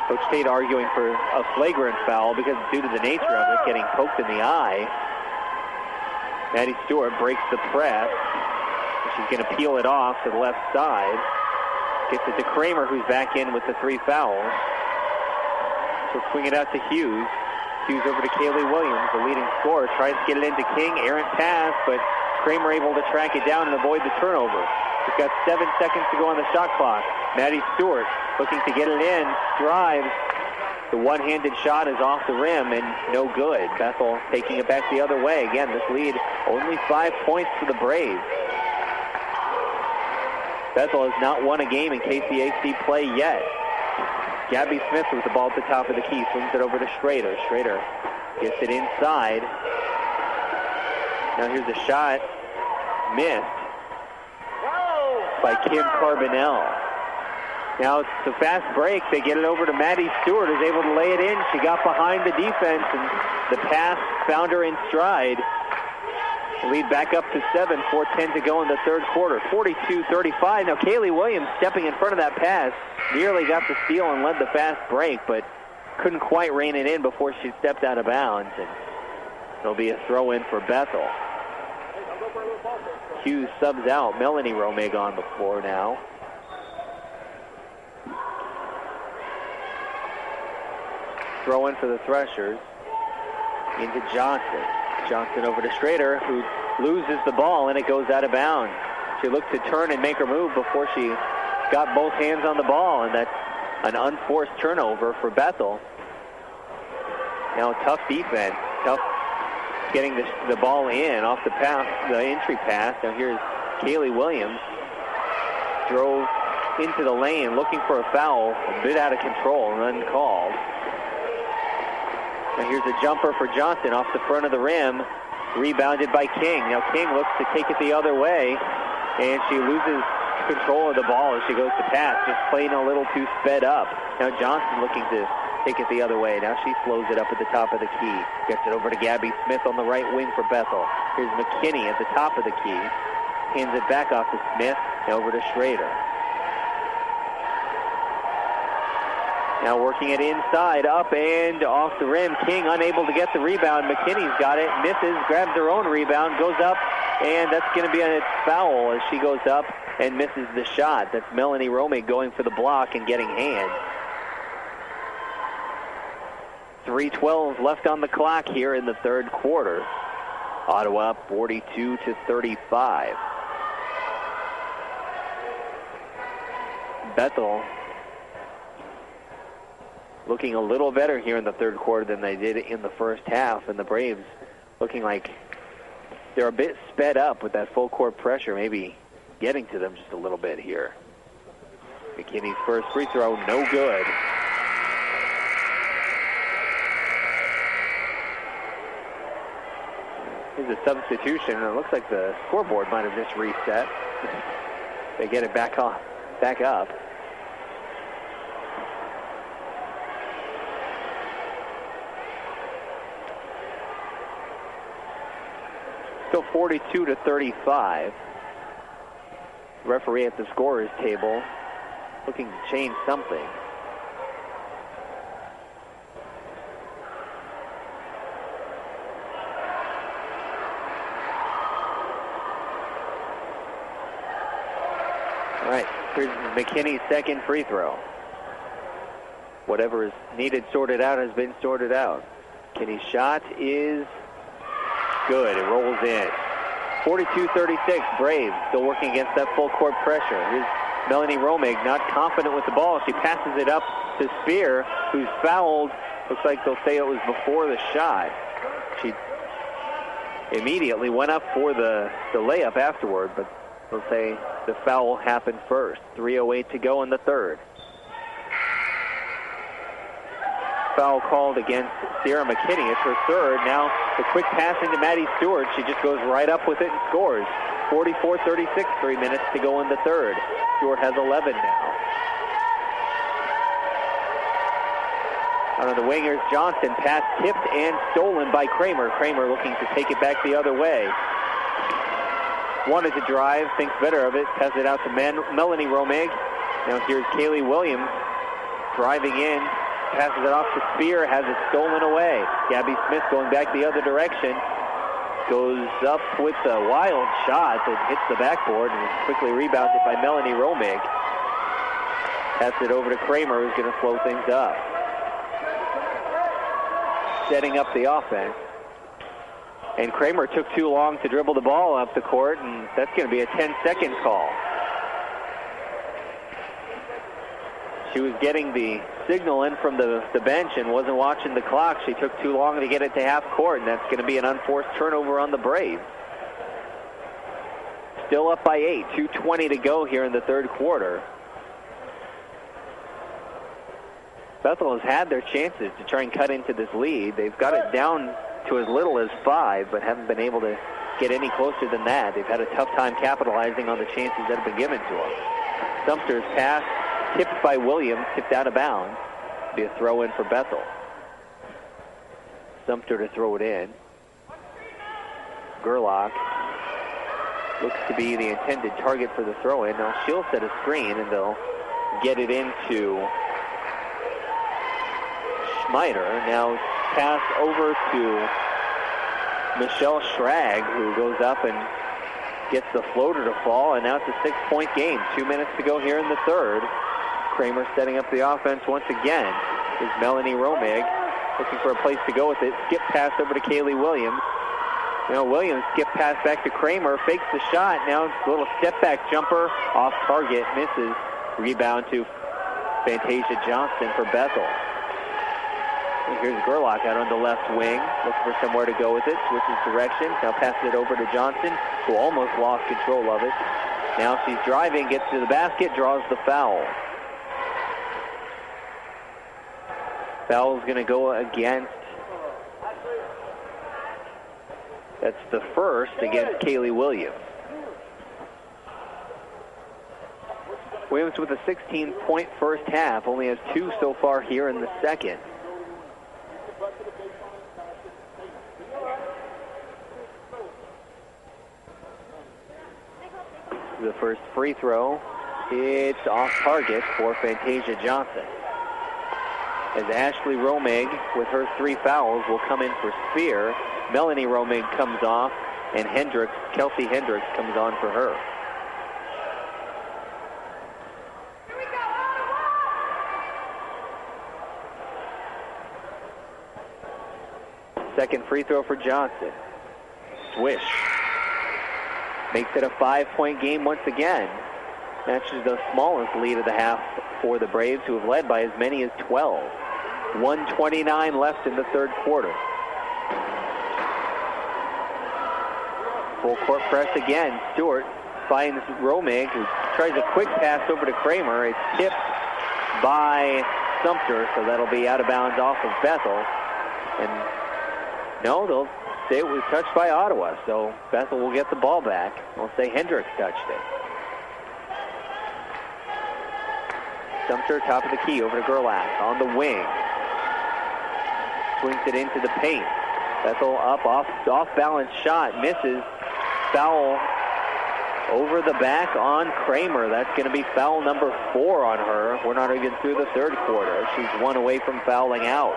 Coach Tate arguing for a flagrant foul because due to the nature of it, getting poked in the eye. Maddie Stewart breaks the press. She's going to peel it off to the left side. Gets it to Kramer, who's back in with the 3 fouls. She'll swing it out to Hughes. Hughes over to Kaylee Williams, the leading scorer. Tries to get it into King. Errant pass, but Kramer able to track it down and avoid the turnover. We've got 7 seconds to go on the shot clock. Maddie Stewart looking to get it in. Drives. The one-handed shot is off the rim and no good. Bethel taking it back the other way. Again, this lead only 5 points for the Braves. Bethel has not won a game in KCAC play yet. Gabby Smith with the ball at the top of the key. Swings it over to Schrader. Schrader gets it inside. Now here's a shot. Missed by Kim Carbonell. Now it's a fast break. They get it over to Maddie Stewart, who's able to lay it in. She got behind the defense, and the pass found her in stride. Lead back up to 7, 4:10 to go in the third quarter. 42-35. Now Kaylee Williams stepping in front of that pass. Nearly got the steal and led the fast break, but couldn't quite rein it in before she stepped out of bounds. And there'll be a throw-in for Bethel. Hughes subs out. Melanie Romig on the floor now. Throw-in for the Threshers. Into Johnson. Johnson over to Schrader, who loses the ball, and it goes out of bounds. She looked to turn and make her move before she got both hands on the ball, and that's an unforced turnover for Bethel. Now tough defense, tough getting the ball in off the pass, the entry pass. Now here's Kaylee Williams. Drove into the lane looking for a foul, a bit out of control and uncalled. Now here's a jumper for Johnson off the front of the rim, rebounded by King. Now King looks to take it the other way, and she loses control of the ball as she goes to pass, just playing a little too sped up. Now Johnson looking to take it the other way. Now she slows it up at the top of the key. Gets it over to Gabby Smith on the right wing for Bethel. Here's McKinney at the top of the key. Hands it back off to Smith, and over to Schrader. Now working it inside, up and off the rim. King unable to get the rebound. McKinney's got it, misses, grabs her own rebound, goes up, and that's going to be a foul as she goes up and misses the shot. That's Melanie Romig going for the block and getting hands. 3:12 left on the clock here in the third quarter. Ottawa up 42-35. Bethel looking a little better here in the third quarter than they did in the first half, and the Braves looking like they're a bit sped up with that full court pressure, maybe getting to them just a little bit here. McKinney's first free throw, no good. Here's a substitution, and it looks like the scoreboard might have just reset. They get it back up. Still 42-35. Referee at the scorer's table looking to change something. All right, here's McKinney's second free throw. Whatever is needed sorted out has been sorted out. McKinney's shot is good. It rolls in. 42-36, Braves still working against that full court pressure. Here's Melanie Romig, not confident with the ball. She passes it up to Spear, who's fouled. Looks like they'll say it was before the shot. She immediately went up for the layup afterward, but they'll say the foul happened first. 3:08 to go in the third. Foul called against Sierra McKinney. It's her third. Now the quick passing to Maddie Stewart. She just goes right up with it and scores. 44-36, 3 minutes to go in the third. Stewart has 11 now. Out on the wingers, Johnson, pass tipped and stolen by Kramer. Kramer looking to take it back the other way. Wanted to drive, thinks better of it, passes it out to Melanie Romig. Now here's Kaylee Williams driving in, passes it off to Spear, has it stolen away. Gabby Smith going back the other direction. Goes up with a wild shot that hits the backboard and is quickly rebounded by Melanie Romig. Pass it over to Kramer, who's going to slow things up. Setting up the offense. And Kramer took too long to dribble the ball up the court, and that's going to be a 10-second call. She was getting the signal in from the bench and wasn't watching the clock. She took too long to get it to half court, and that's going to be an unforced turnover on the Braves. Still up by 8, 2:20 to go here in the third quarter. Bethel has had their chances to try and cut into this lead. They've got it down to as little as 5, but haven't been able to get any closer than that. They've had a tough time capitalizing on the chances that have been given to them. Sumter's pass, tipped by Williams, tipped out of bounds. Be a throw-in for Bethel. Sumter to throw it in. Gerlach looks to be the intended target for the throw-in. Now she'll set a screen, and they'll get it into Schmider. Now pass over to Michelle Schrag, who goes up and gets the floater to fall, and now it's a 6-point game. 2 minutes to go here in the third. Kramer setting up the offense once again. Is Melanie Romig looking for a place to go with it. Skip pass over to Kaylee Williams. Now Williams skip pass back to Kramer, fakes the shot. Now a little step back jumper off target, misses. Rebound to Fantasia Johnston for Bethel. And here's Gerlach out on the left wing, looking for somewhere to go with it. Switches direction. Now passes it over to Johnson, who almost lost control of it. Now she's driving, gets to the basket, draws the foul. Foul's going to go against, that's the first against Kaylee Williams. Williams with a 16-point first half, only has 2 so far here in the second. The first free throw, it's off target for Fantasia Johnson. As Ashley Romig, with her 3 fouls, will come in for Spear. Melanie Romig comes off, and Kelsey Hendricks comes on for her. Second free throw for Johnson. Swish. Makes it a 5-point game once again. Matches the smallest lead of the half for the Braves, who have led by as many as 12. 1:29 left in the third quarter. Full court press again. Stewart finds Romig, who tries a quick pass over to Kramer. It's tipped by Sumter, so that'll be out of bounds off of Bethel. And no, they'll say it was touched by Ottawa, so Bethel will get the ball back. They'll say Hendricks touched it. Sumter, top of the key, over to Gerlach on the wing. Swings it into the paint. Bethel up, off-balance shot, misses. Foul over the back on Kramer. That's going to be foul number 4 on her. We're not even through the third quarter. She's 1 away from fouling out.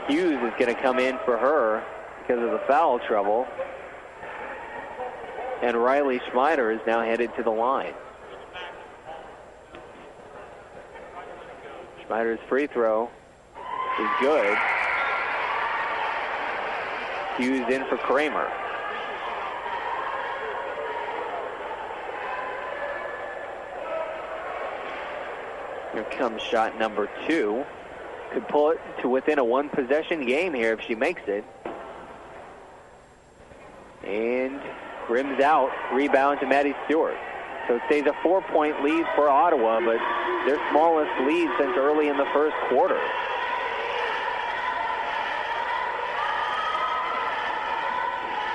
Hughes is going to come in for her because of the foul trouble. And Riley Schmeider is now headed to the line. Schmeider's free throw is good. Hughes in for Kramer. Here comes shot number 2. Could pull it to within a 1-possession game here if she makes it. And rims out. Rebound to Maddie Stewart. So it stays a 4-point lead for Ottawa, but their smallest lead since early in the first quarter.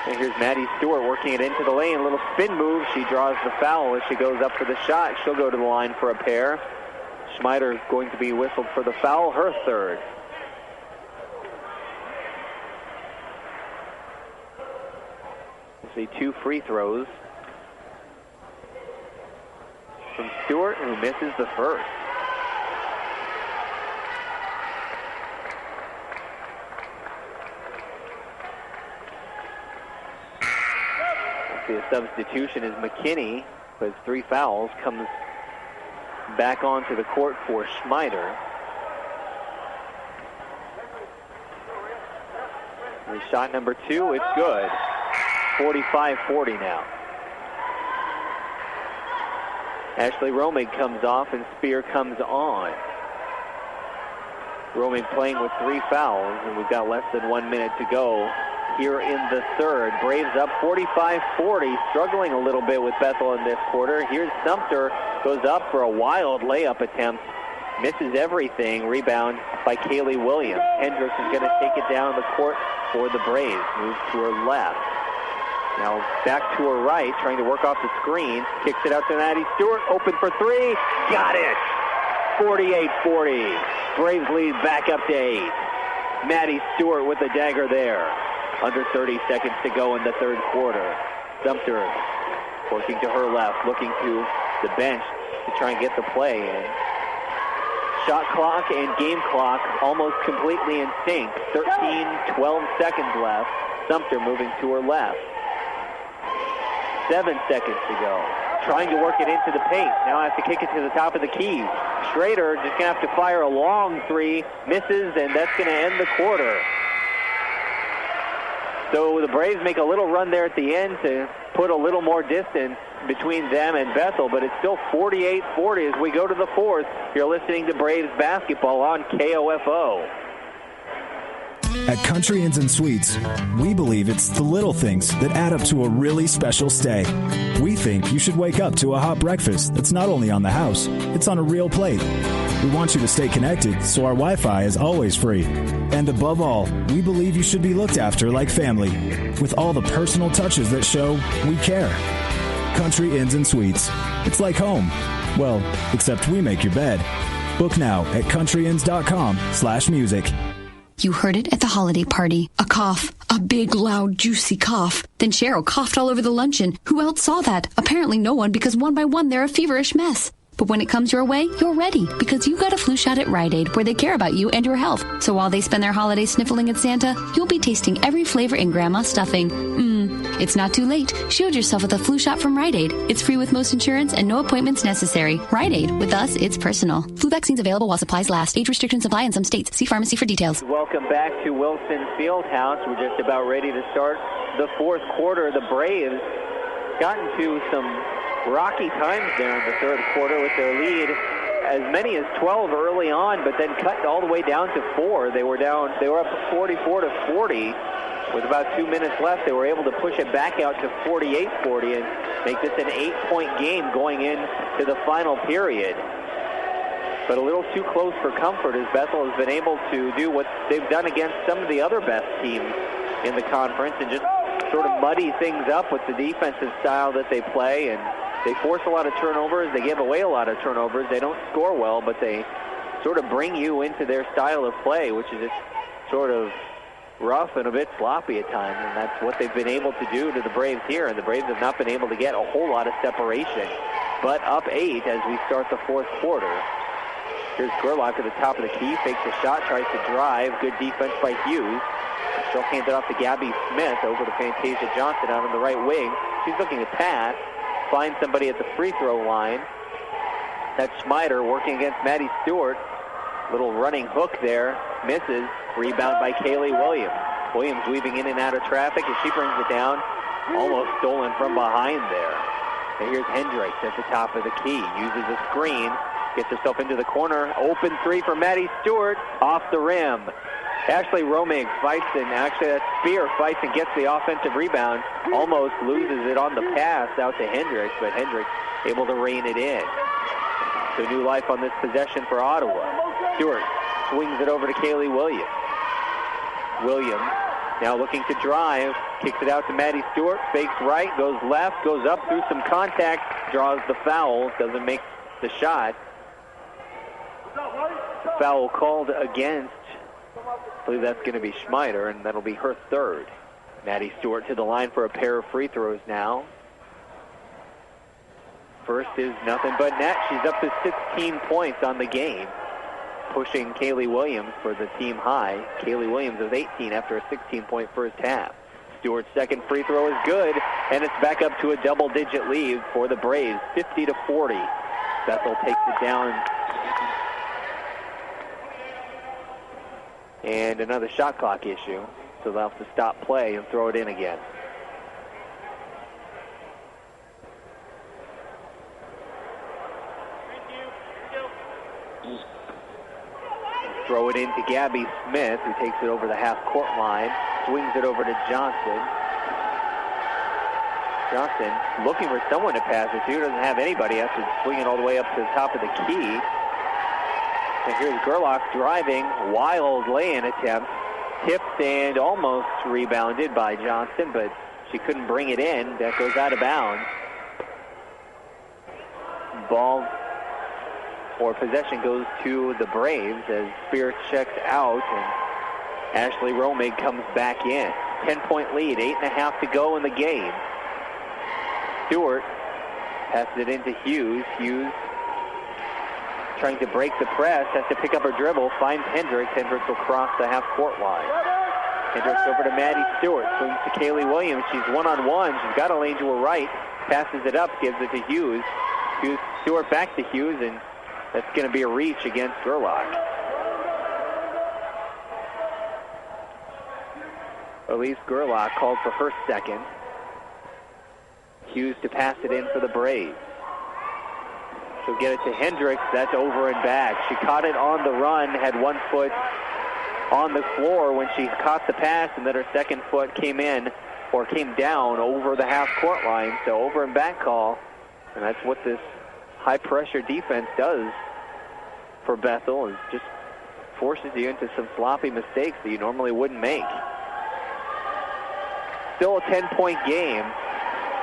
And here's Maddie Stewart working it into the lane. A little spin move. She draws the foul as she goes up for the shot. She'll go to the line for a pair. Schmeider is going to be whistled for the foul, her third. We'll see 2 free throws from Stewart, who misses the first. We'll see a substitution as McKinney, who has 3 fouls, comes back onto the court for Schmeider. And shot number 2, it's good. 45-40 now. Ashley Romig comes off and Spear comes on. Romig playing with 3 fouls, and we've got less than 1 minute to go here in the third. Braves up 45-40, struggling a little bit with Bethel in this quarter. Here's Sumter, goes up for a wild layup attempt, misses everything. Rebound by Kaylee Williams. Hendricks is going to take it down the court for the Braves. Moves to her left. Now back to her right, trying to work off the screen. Kicks it out to Maddie Stewart. Open for 3. Got it! 48-40. Braves lead back up to 8. Maddie Stewart with the dagger there. Under 30 seconds to go in the third quarter. Sumter working to her left, looking to the bench to try and get the play in. Shot clock and game clock almost completely in sync. 12 seconds left. Sumter moving to her left. 7 seconds to go. Trying to work it into the paint. Now has to kick it to the top of the key. Schrader just going to have to fire a long 3. Misses, and that's going to end the quarter. So the Braves make a little run there at the end to put a little more distance between them and Bethel, but it's still 48-40 as we go to the fourth. You're listening to Braves basketball on KOFO. At Country Inns and Suites, we believe it's the little things that add up to a really special stay. We think you should wake up to a hot breakfast that's not only on the house, it's on a real plate. We want you to stay connected, so our Wi-Fi is always free. And above all, we believe you should be looked after like family, with all the personal touches that show we care. Country Inns and Suites. It's like home. Well, except we make your bed. Book now at countryinns.com/music. You heard it at the holiday party. A cough. A big, loud, juicy cough. Then Cheryl coughed all over the luncheon. Who else saw that? Apparently no one, because one by one they're a feverish mess. But when it comes your way, you're ready, because you got a flu shot at Rite Aid, where they care about you and your health. So while they spend their holidays sniffling at Santa, you'll be tasting every flavor in Grandma's stuffing. It's not too late. Shield yourself with a flu shot from Rite Aid. It's free with most insurance and no appointments necessary. Rite Aid. With us, it's personal. Flu vaccines available while supplies last. Age restrictions apply in some states. See pharmacy for details. Welcome back to Wilson Fieldhouse. We're just about ready to start the fourth quarter. The Braves got into some rocky times there in the third quarter with their lead as many as 12 early on, but then cut all the way down to 4. They were up 44-40 With about 2 minutes left, they were able to push it back out to 48-40 and make this an 8-point game going into the final period. But a little too close for comfort as Bethel has been able to do what they've done against some of the other best teams in the conference and just sort of muddy things up with the defensive style that they play. And they force a lot of turnovers. They give away a lot of turnovers. They don't score well, but they sort of bring you into their style of play, which is just sort of rough and a bit sloppy at times, and that's what they've been able to do to the Braves here, and the Braves have not been able to get a whole lot of separation. But up 8 as we start the fourth quarter. Here's Gerlach at the top of the key, fakes a shot, tries to drive. Good defense by Hughes. She'll hand it off to Gabby Smith over to Fantasia Johnson out on the right wing. She's looking to pass, find somebody at the free throw line. That's Schmider working against Maddie Stewart. Little running hook there, misses. Rebound by Kaylee Williams. Williams weaving in and out of traffic as she brings it down. Almost stolen from behind there. And here's Hendricks at the top of the key. Uses a screen. Gets herself into the corner. Open three for Maddie Stewart. Off the rim. Ashley Romig fights and actually that Spear fights and gets the offensive rebound. Almost loses it on the pass out to Hendricks, but Hendricks able to rein it in. So new life on this possession for Ottawa. Stewart swings it over to Kaylee Williams. Williams now looking to drive, kicks it out to Maddie Stewart, fakes right, goes left, goes up through some contact, draws the foul, doesn't make the shot. Foul called against, I believe that's going to be Schmider, and that'll be her third. Maddie Stewart to the line for a pair of free throws now. First is nothing but net. She's up to 16 points on the game, pushing Kaylee Williams for the team high. Kaylee Williams with 18 after a 16-point first half. Stewart's second free throw is good, and it's back up to a double-digit lead for the Braves, 50-40. Bethel takes it down. And another shot clock issue, so they'll have to stop play and throw it in again. Throw it into Gabby Smith, who takes it over the half-court line, swings it over to Johnson. Johnson looking for someone to pass it to, doesn't have anybody after swinging all the way up to the top of the key. And here's Gerlach driving, wild lay-in attempt, tipped and almost rebounded by Johnson, but she couldn't bring it in. That goes out of bounds. Ball or possession goes to the Braves as Spear checks out and Ashley Romig comes back in. 10-point lead, 8.5 to go in the game. Stewart passes it into Hughes. Hughes trying to break the press, has to pick up her dribble, finds Hendricks. Hendricks will cross the half-court line. Hendricks over to Maddie Stewart, swings to Kaylee Williams. She's one-on-one. She's got a lane to her right, passes it up, gives it to Hughes. Hughes, Stewart back to Hughes, and that's going to be a reach against Gerlach. Elise Gerlach called for her second. Hughes to pass it in for the Braves. She'll get it to Hendricks. That's over and back. She caught it on the run, had one foot on the floor when she caught the pass, and then her second foot came in, or came down over the half-court line. So over and back call, and that's what this high-pressure defense does for Bethel, is just forces you into some sloppy mistakes that you normally wouldn't make. Still a 10-point game.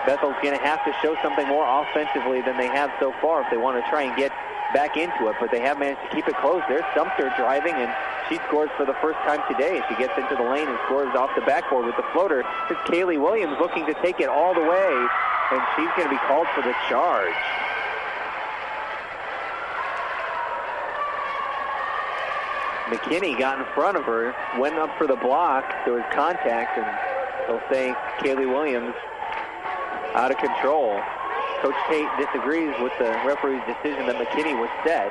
Bethel's going to have to show something more offensively than they have so far if they want to try and get back into it, but they have managed to keep it close. There's Sumter driving, and she scores for the first time today. She gets into the lane and scores off the backboard with the floater. It's Kaylee Williams looking to take it all the way, and she's going to be called for the charge. McKinney got in front of her, went up for the block. There was contact, and they'll say Kaylee Williams out of control. Coach Tate disagrees with the referee's decision that McKinney was set.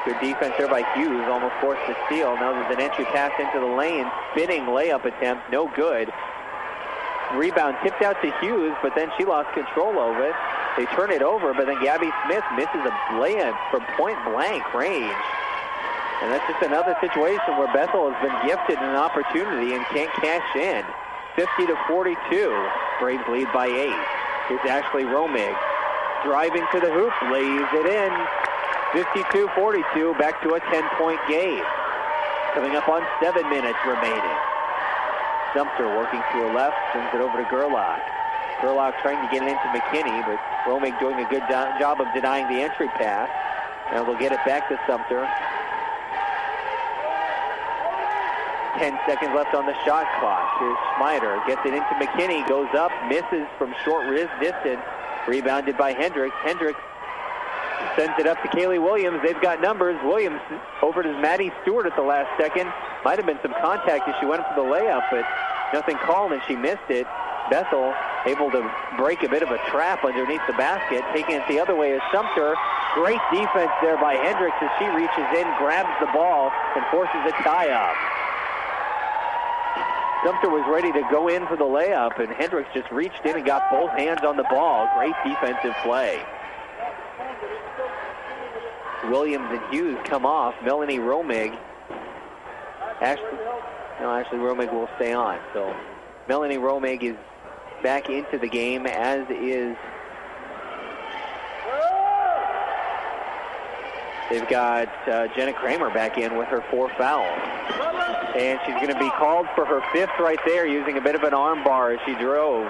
Good defense there by Hughes, almost forced the steal. Now there's an entry pass into the lane, spinning layup attempt, no good. Rebound tipped out to Hughes, but then she lost control of it. They turn it over, but then Gabby Smith misses a lay-in from point-blank range. And that's just another situation where Bethel has been gifted an opportunity and can't cash in. 50-42. Braves lead by 8. Here's Ashley Romig. Driving to the hoop, lays it in. 52-42, back to a 10-point game. Coming up on 7 minutes remaining. Sumter working to her left, swings it over to Gerlach. Gerlach trying to get it into McKinney, but Romig doing a good job of denying the entry pass. Now they'll get it back to Sumter. 10 seconds left on the shot clock. Here's Schmeider, gets it into McKinney, goes up, misses from short wrist distance. Rebounded by Hendricks. Hendricks sends it up to Kaylee Williams. They've got numbers. Williams over to Maddie Stewart at the last second. Might have been some contact as she went for the layup, but nothing called and she missed it. Bethel able to break a bit of a trap underneath the basket. Taking it the other way is Sumter. Great defense there by Hendricks as she reaches in, grabs the ball, and forces a tie-up. Sumter was ready to go in for the layup, and Hendricks just reached in and got both hands on the ball. Great defensive play. Williams and Hughes come off. Melanie Romig. Ashley Romig will stay on. So Melanie Romig is back into the game, as is... They've got Jenna Kramer back in with her 4th foul. And she's going to be called for her 5th right there, using a bit of an arm bar as she drove.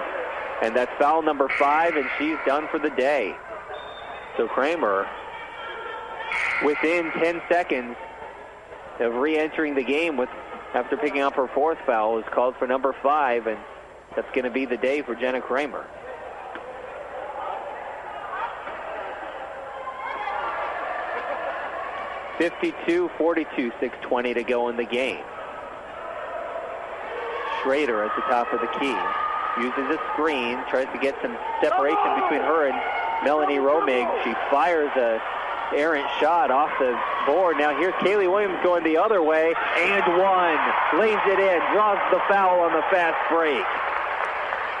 And that's foul number 5, and she's done for the day. So Kramer, within 10 seconds of re-entering the game after picking up her 4th foul, is called for number 5, and that's going to be the day for Jenna Kramer. (52-42), 6:20 to go in the game. Schrader at the top of the key. Uses a screen, tries to get some separation between her and Melanie Romig. She fires a errant shot off the board. Now here's Kaylee Williams going the other way, and one. Lays it in, draws the foul on the fast break.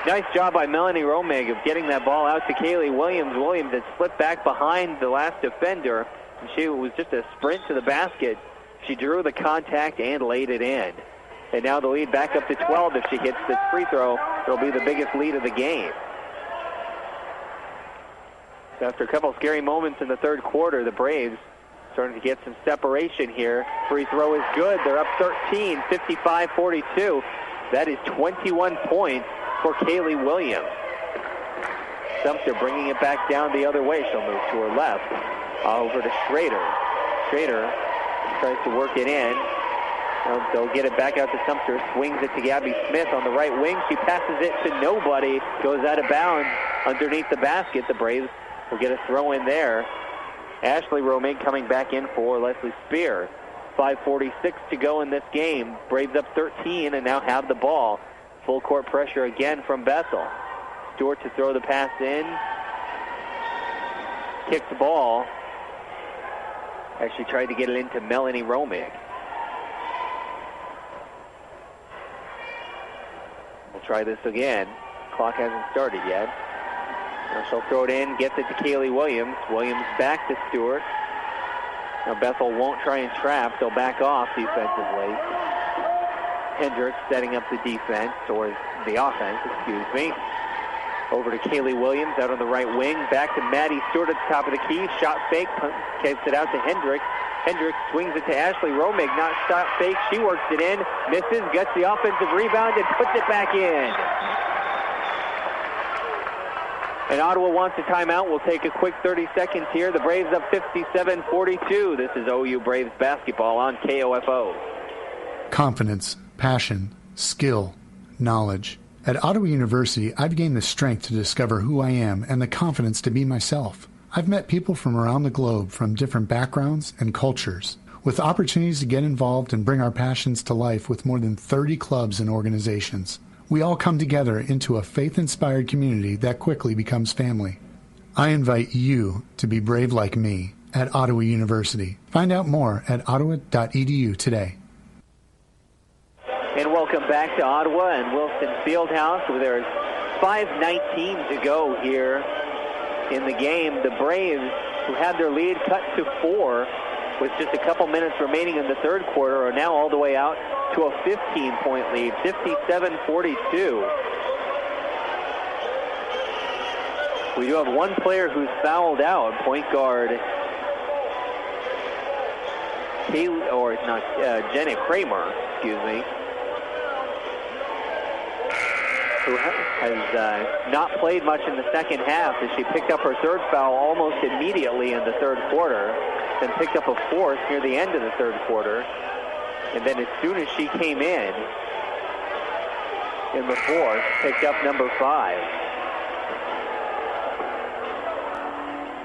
Nice job by Melanie Romig of getting that ball out to Kaylee Williams. Williams had slipped back behind the last defender, and she was just a sprint to the basket. She drew the contact and laid it in. And now the lead back up to 12. If she hits this free throw, it'll be the biggest lead of the game. So after a couple of scary moments in the third quarter, the Braves starting to get some separation here. Free throw is good. They're up 13, 55-42. That is 21 points for Kaylee Williams. Sumter bringing it back down the other way. She'll move to her left. Over to Schrader. Schrader tries to work it in. They'll get it back out to Sumter. Swings it to Gabby Smith on the right wing. She passes it to nobody. Goes out of bounds underneath the basket. The Braves will get a throw in there. Ashley Romig coming back in for Leslie Spear. 5:46 to go in this game. Braves up 13 and now have the ball. Full court pressure again from Bethel. Stewart to throw the pass in. Kicks the ball. Actually tried to get it into Melanie Romig. We'll try this again. Clock hasn't started yet. Now she'll throw it in, gets it to Kaylee Williams. Williams back to Stewart. Now Bethel won't try and trap. They'll back off defensively. Hendricks setting up the defense, or the offense, excuse me. Over to Kaylee Williams out on the right wing. Back to Maddie Stewart at the top of the key. Shot fake, kicks it out to Hendricks. Hendricks swings it to Ashley Romig. Not shot fake. She works it in. Misses, gets the offensive rebound, and puts it back in. And Ottawa wants a timeout. We'll take a quick 30 seconds here. The Braves up 57-42. This is OU Braves basketball on KOFO. Confidence, passion, skill, knowledge. At Ottawa University, I've gained the strength to discover who I am and the confidence to be myself. I've met people from around the globe from different backgrounds and cultures, with opportunities to get involved and bring our passions to life with more than 30 clubs and organizations. We all come together into a faith-inspired community that quickly becomes family. I invite you to be brave like me at Ottawa University. Find out more at ottawa.edu today. And welcome back to Ottawa and Wilson Fieldhouse, where there's 5:19 to go here in the game. The Braves, who had their lead cut to 4, with just a couple minutes remaining in the third quarter, are now all the way out to a 15-point lead, 57-42. We do have one player who's fouled out, point guard Jenna Kramer, who has not played much in the second half, as she picked up her third foul almost immediately in the third quarter, then picked up a fourth near the end of the third quarter, and then as soon as she came in the fourth, picked up number 5.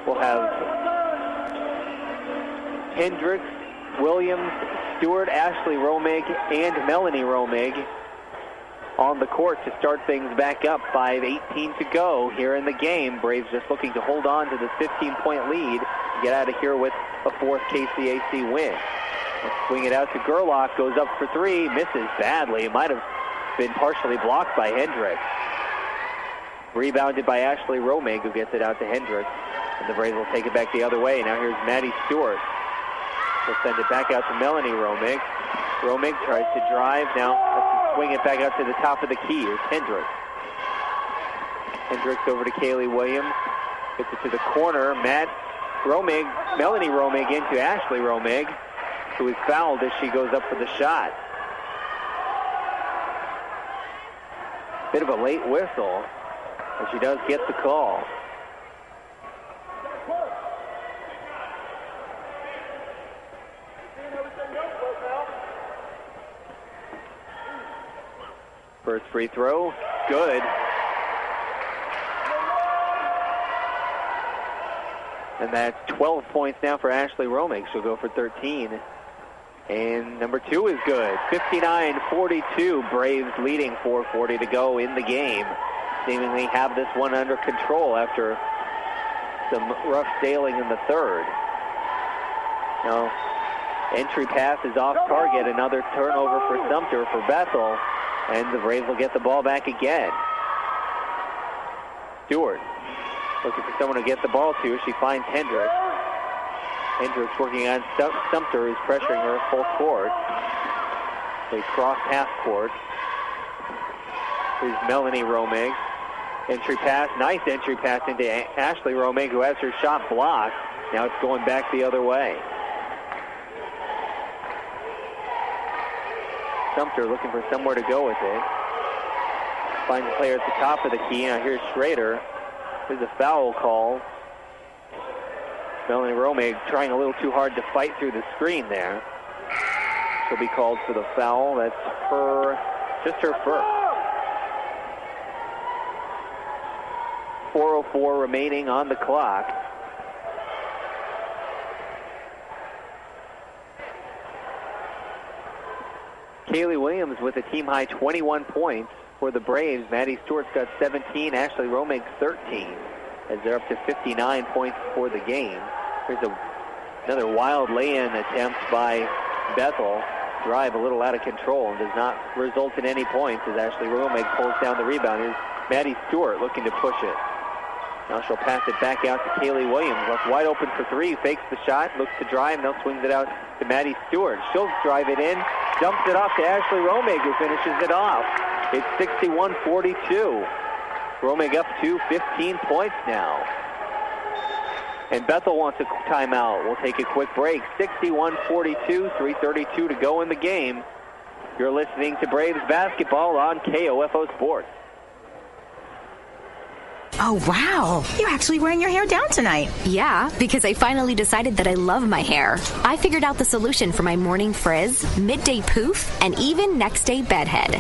We'll have Hendricks, Williams, Stewart, Ashley Romig, and Melanie Romig on the court to start things back up. 5:18 to go here in the game. Braves just looking to hold on to this 15-point lead to get out of here with a fourth KCAC win. Let's swing it out to Gerlach. Goes up for 3. Misses badly. It might have been partially blocked by Hendricks. Rebounded by Ashley Romig, who gets it out to Hendricks. And the Braves will take it back the other way. Now here's Maddie Stewart. We'll send it back out to Melanie Romig. Romig tries to drive. Now let's swing it back out to the top of the key. Here's Hendricks. Hendricks over to Kaylee Williams. Gets it to the corner. Melanie Romig into Ashley Romig, who is fouled as she goes up for the shot. Bit of a late whistle, but she does get the call. First free throw, good. And that's 12 points now for Ashley Romig. She'll go for 13. And number 2 is good. 59-42. Braves leading, 4:40 to go in the game. Seemingly have this one under control after some rough sailing in the third. Now, entry pass is off target. Another turnover for Sumter for Bethel. And the Braves will get the ball back again. Stewart looking for someone to get the ball to. She finds Hendricks. Hendricks working on Sumter, who's pressuring her full court. They cross half court. Here's Melanie Romig. Entry pass, nice entry pass into Ashley Romig, who has her shot blocked. Now it's going back the other way. Sumter looking for somewhere to go with it. Finds a player at the top of the key. Now here's Schrader. There's a foul call. Melanie Romig trying a little too hard to fight through the screen there. She'll be called for the foul. That's just her first. 4:04 remaining on the clock. Kaylee Williams with a team-high 21 points for the Braves. Maddie Stewart's got 17. Ashley Romig 13, as they're up to 59 points for the game. Here's another wild lay-in attempt by Bethel. Drive a little out of control and does not result in any points as Ashley Romig pulls down the rebound. Here's Maddie Stewart looking to push it. Now she'll pass it back out to Kaylee Williams. Left wide open for 3. Fakes the shot. Looks to drive. Now swings it out to Maddie Stewart. She'll drive it in. Dumps it off to Ashley Romig, who finishes it off. It's 61-42. Romig up to 15 points now. And Bethel wants a timeout. We'll take a quick break. 61-42, 3:32 to go in the game. You're listening to Braves basketball on KOFO Sports. Oh, wow. You're actually wearing your hair down tonight. Yeah, because I finally decided that I love my hair. I figured out the solution for my morning frizz, midday poof, and even next day bedhead.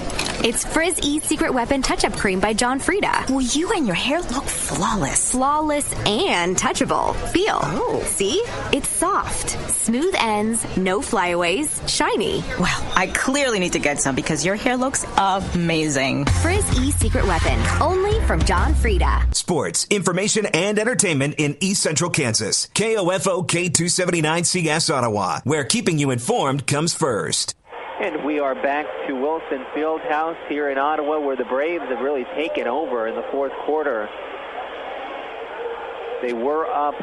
It's Frizz E Secret Weapon Touch-Up Cream by John Frieda. Well, you and your hair look flawless. Flawless and touchable. Feel. Oh. See? It's soft. Smooth ends, no flyaways, shiny. Well, I clearly need to get some because your hair looks amazing. Frizz E Secret Weapon. Only from John Frieda. Sports, information, and entertainment in East Central Kansas. KOFO K279CS Ottawa, where keeping you informed comes first. And we are back to Wilson Fieldhouse here in Ottawa, where the Braves have really taken over in the fourth quarter. They were up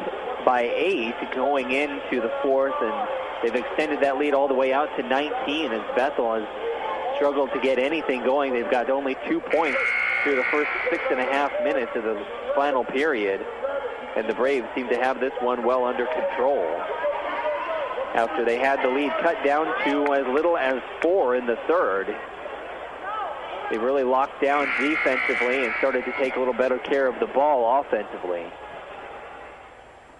by 8 going into the fourth, and they've extended that lead all the way out to 19 as Bethel has struggled to get anything going. They've got only 2 points through the first 6.5 minutes of the final period, and the Braves seem to have this one well under control. After they had the lead cut down to as little as 4 in the third, they really locked down defensively and started to take a little better care of the ball offensively.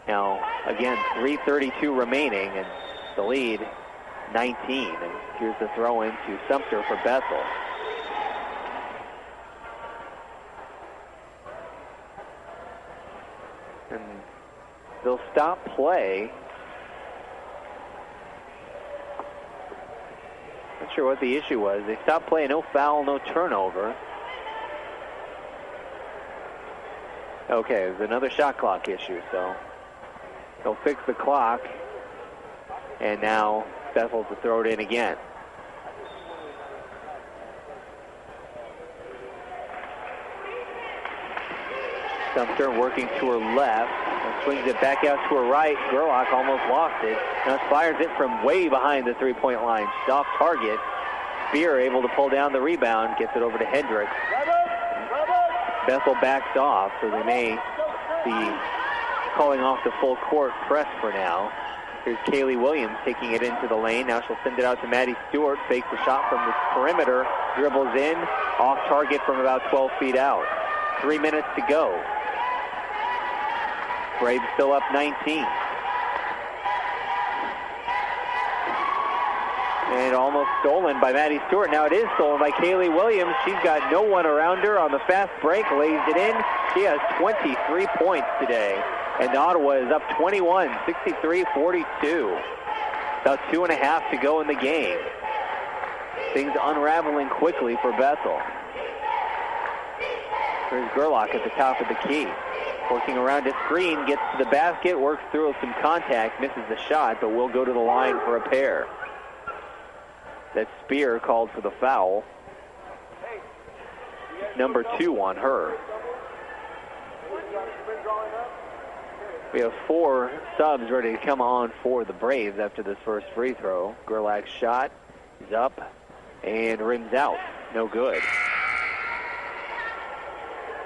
Now, again, 3:32 remaining, and the lead 19. And here's the throw into Sumter for Bethel. And they'll stop play. Not sure what the issue was. They stopped play, no foul, no turnover. Okay, there's another shot clock issue, so they'll fix the clock. And now Bethel to throw it in again. Sumter working to her left and swings it back out to her right. Gerlach almost lost it. Now fires it from way behind the three-point line. Off target. Spear able to pull down the rebound. Gets it over to Hendricks. Bethel backs off, so they may be calling off the full court press for now. Here's Kaylee Williams taking it into the lane. Now she'll send it out to Maddie Stewart. Fakes a shot from the perimeter. Dribbles in. Off target from about 12 feet out. 3 minutes to go. Braves still up 19. And almost stolen by Maddie Stewart. Now it is stolen by Kaylee Williams. She's got no one around her on the fast break. Lays it in. She has 23 points today. And Ottawa is up 21, 63-42. About 2.5 to go in the game. Things unraveling quickly for Bethel. Here's Gerlach at the top of the key. Working around a screen, gets to the basket, works through some contact, misses the shot, but will go to the line for a pair. That Spear called for the foul. Number 2 on her. We have 4 subs ready to come on for the Braves after this first free throw. Gerlach's shot is up and rims out. No good.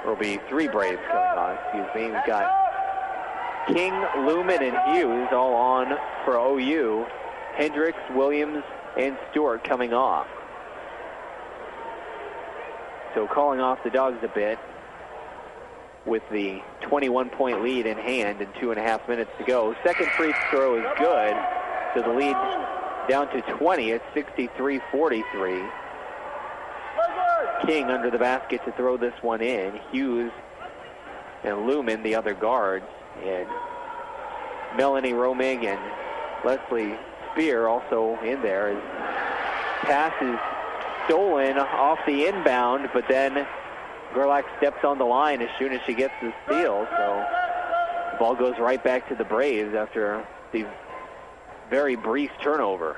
There will be 3 Braves coming on. We've got King, Lumen, and Hughes all on for OU. Hendricks, Williams, and Stewart coming off. So calling off the Dogs a bit with the 21-point lead in hand and 2.5 minutes to go. Second free throw is good. So the lead down to 20 at 63-43. King under the basket to throw this one in. Hughes and Lumen, the other guards. And Melanie Romig and Leslie Spear also in there. As pass is stolen off the inbound, but then Gerlach steps on the line as soon as she gets the steal. So the ball goes right back to the Braves after the very brief turnover.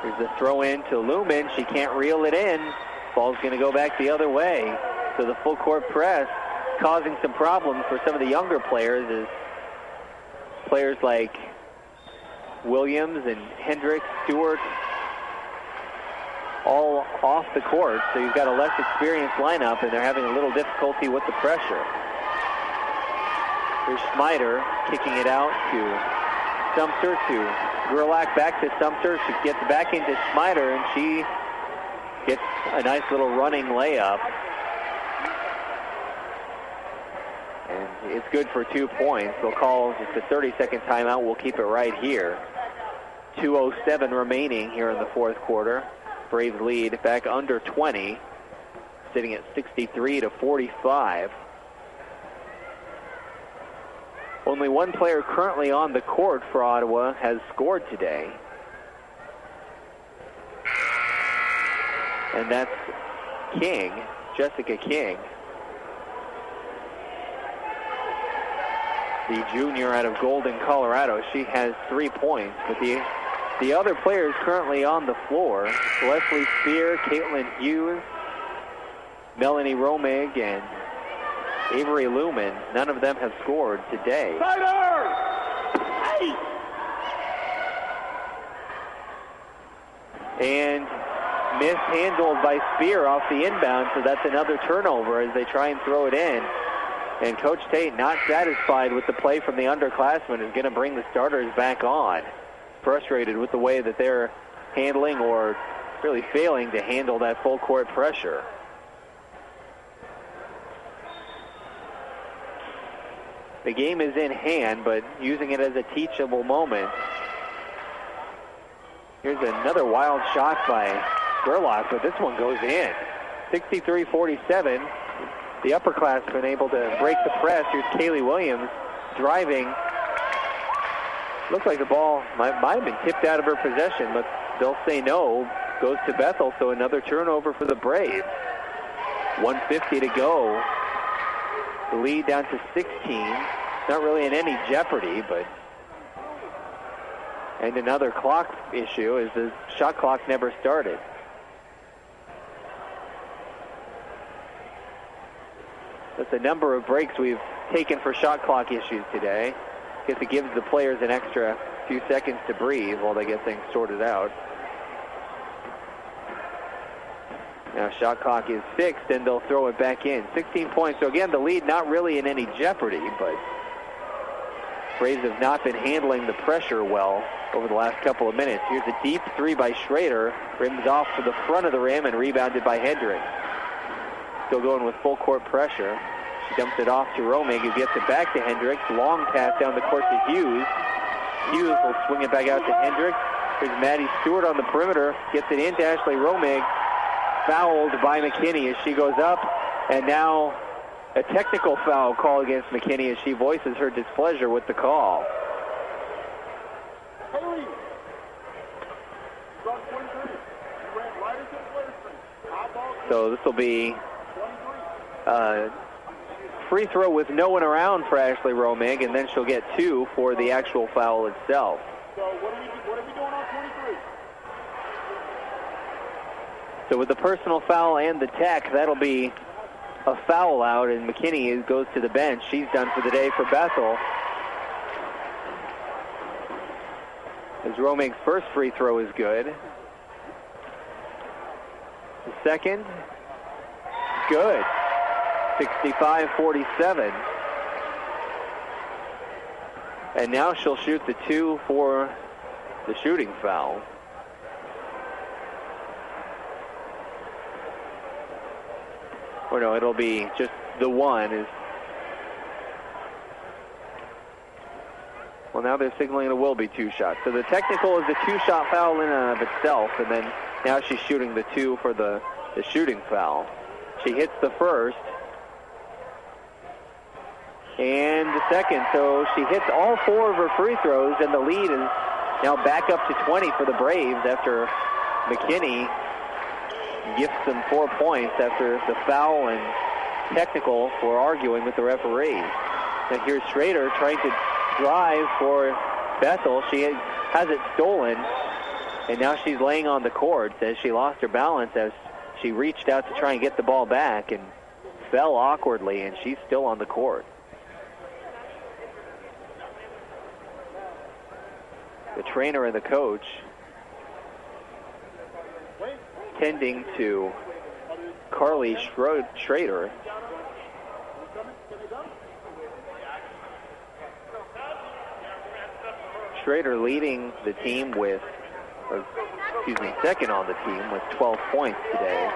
Here's the throw in to Lumen. She can't reel it in. Ball's going to go back the other way. So the full court press causing some problems for some of the younger players as players like Williams and Hendricks, Stewart, all off the court. So you've got a less experienced lineup, and they're having a little difficulty with the pressure. Here's Schmider kicking it out to Sumter, to Gerlach, back to Sumter. She gets back into Schmider, and she gets a nice little running layup. And it's good for 2 points. They'll call just a 30-second timeout. We'll keep it right here. 2:07 remaining here in the fourth quarter. Braves lead back under 20, sitting at 63-45. Only one player currently on the court for Ottawa has scored today. And that's King, Jessica King. The junior out of Golden, Colorado. She has 3 points, but the other players currently on the floor, Leslie Spear, Caitlin Hughes, Melanie Romig, and Avery Lumen. None of them have scored today. And mishandled by Spear off the inbound, so that's another turnover as they try and throw it in. And Coach Tate, not satisfied with the play from the underclassmen, is going to bring the starters back on. Frustrated with the way that they're handling or really failing to handle that full court pressure. The game is in hand, but using it as a teachable moment. Here's another wild shot by Gerlach, but this one goes in. 63-47. The upperclassmen able to break the press. Here's Kaylee Williams driving. Looks like the ball might have been tipped out of her possession, but they'll say no. Goes to Bethel, so another turnover for the Braves. 1:50 to go. The lead down to 16. Not really in any jeopardy, but... And another clock issue as the shot clock never started. That's the number of breaks we've taken for shot clock issues today. Guess it gives the players an extra few seconds to breathe while they get things sorted out. Now shot clock is fixed and they'll throw it back in. 16 points. So again, the lead not really in any jeopardy, but Braves have not been handling the pressure well over the last couple of minutes. Here's a deep three by Schrader. Rims off to the front of the rim and rebounded by Hendricks. Still going with full court pressure. She dumps it off to Romig, who gets it back to Hendricks. Long pass down the court to Hughes. Hughes will swing it back out to Hendricks. Here's Maddie Stewart on the perimeter. Gets it in to Ashley Romig. Fouled by McKinney as she goes up. And now a technical foul call against McKinney as she voices her displeasure with the call. So this will be free throw with no one around for Ashley Romig, and then she'll get two for the actual foul itself. So what are we doing on 23? So with the personal foul and the tech, that'll be a foul out, and McKinney goes to the bench. She's done for the day for Bethel. As Romig's first free throw is good. The second, good. 65-47. And now she'll shoot the two for the shooting foul. Or no, it'll be just the one. Well, now they're signaling it will be two shots. So the technical is the two-shot foul in and of itself, and then now she's shooting the two for the shooting foul. She hits the first. And the second, so she hits all four of her free throws, and the lead is now back up to 20 for the Braves after McKinney gifts them 4 points after the foul and technical for arguing with the referee. And here's Schrader trying to drive for Bethel. She has it stolen, and now she's laying on the court as she lost her balance as she reached out to try and get the ball back and fell awkwardly, and she's still on the court. The trainer and the coach tending to Carly Schrader. Schrader leading the team with, second on the team with 12 points today.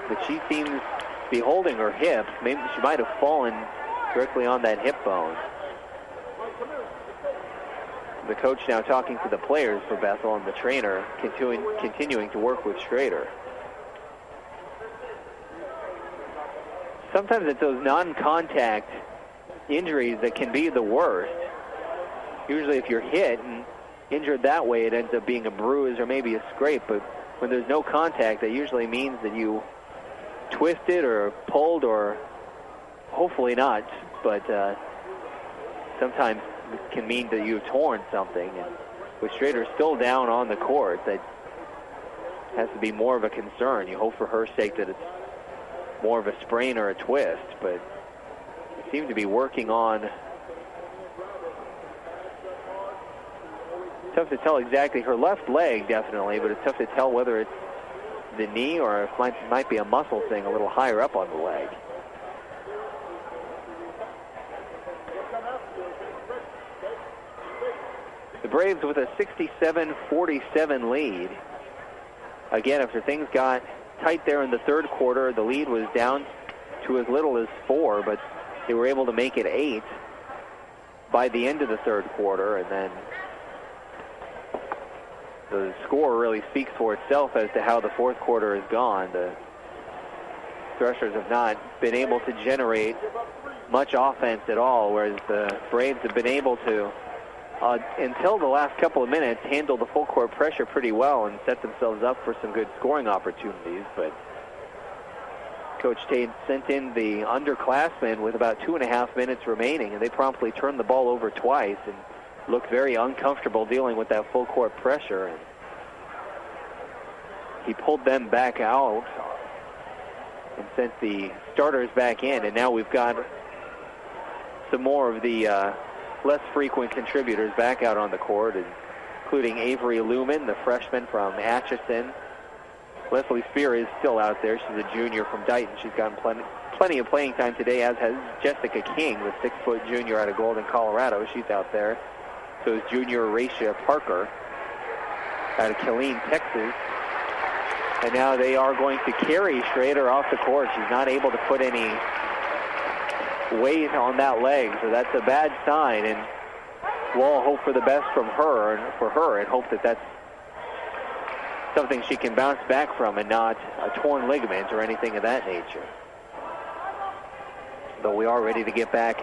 But she seems to be holding her hip. Maybe she might have fallen directly on that hip bone. The coach now talking to the players for Bethel and the trainer continuing to work with Schrader. Sometimes it's those non-contact injuries that can be the worst. Usually if you're hit and injured that way, it ends up being a bruise or maybe a scrape. But when there's no contact, that usually means that you twisted or pulled, or hopefully not, but sometimes it can mean that you've torn something. And with Schrader still down on the court, that has to be more of a concern. You hope for her sake that it's more of a sprain or a twist, but they seem to be working on. Tough to tell exactly. Her left leg, definitely, but it's tough to tell whether it's the knee or if it might be a muscle thing a little higher up on the leg. The Braves with a 67-47 lead. Again, after things got tight there in the third quarter, the lead was down to as little as 4, but they were able to make it 8 by the end of the third quarter, and then the score really speaks for itself as to how the fourth quarter has gone. The Threshers have not been able to generate much offense at all, whereas the Braves have been able to, until the last couple of minutes, handle the full court pressure pretty well and set themselves up for some good scoring opportunities. But Coach Tate sent in the underclassmen with about 2.5 minutes remaining, and they promptly turned the ball over twice and looked very uncomfortable dealing with that full court pressure. And he pulled them back out and sent the starters back in, and now we've got some more of the less frequent contributors back out on the court, including Avery Lumen, the freshman from Atchison. Leslie Spear is still out there. She's a junior from Dighton. She's gotten plenty of playing time today, as has Jessica King, the 6-foot junior out of Golden, Colorado. She's out there. So is junior Raisha Parker out of Killeen, Texas. And now they are going to carry Schrader off the court. She's not able to put any weight on that leg, so that's a bad sign, and we'll all hope for the best from her and hope that that's something she can bounce back from and not a torn ligament or anything of that nature. But we are ready to get back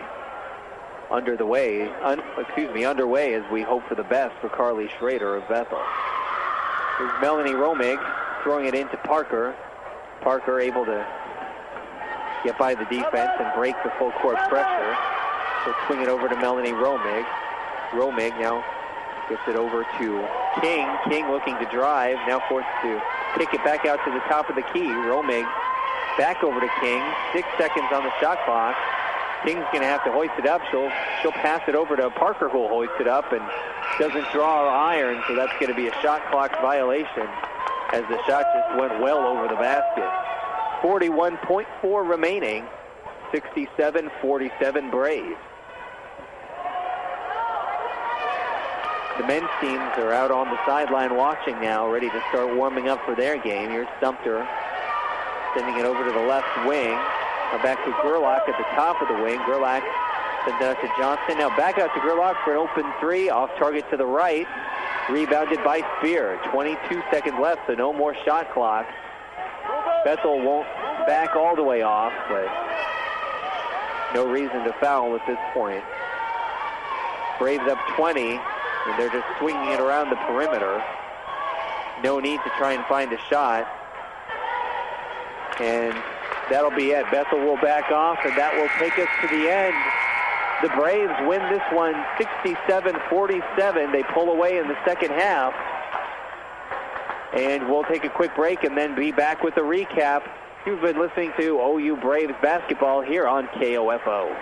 underway as we hope for the best for Carly Schrader of Bethel. Here's Melanie Romig throwing it into Parker. Parker able to get by the defense and break the full court pressure. So swing it over to Melanie Romig. Romig now gets it over to King. King looking to drive, now forced to kick it back out to the top of the key. Romig back over to King. 6 seconds on the shot clock. King's going to have to hoist it up. She'll pass it over to Parker, who will hoist it up and doesn't draw iron, so that's going to be a shot clock violation as the shot just went well over the basket. 41.4 remaining, 67-47 Braves. The men's teams are out on the sideline watching now, ready to start warming up for their game. Here's Sumter sending it over to the left wing. Now back to Gerlach at the top of the wing. Gerlach sends it out to Johnson. Now back out to Gerlach for an open three. Off target to the right. Rebounded by Spear. 22 seconds left, so no more shot clock. Bethel won't back all the way off, but no reason to foul at this point. Braves up 20, and they're just swinging it around the perimeter. No need to try and find a shot. And that'll be it. Bethel will back off, and that will take us to the end. The Braves win this one 67-47. They pull away in the second half. And we'll take a quick break and then be back with a recap. You've been listening to OU Braves basketball here on KOFO.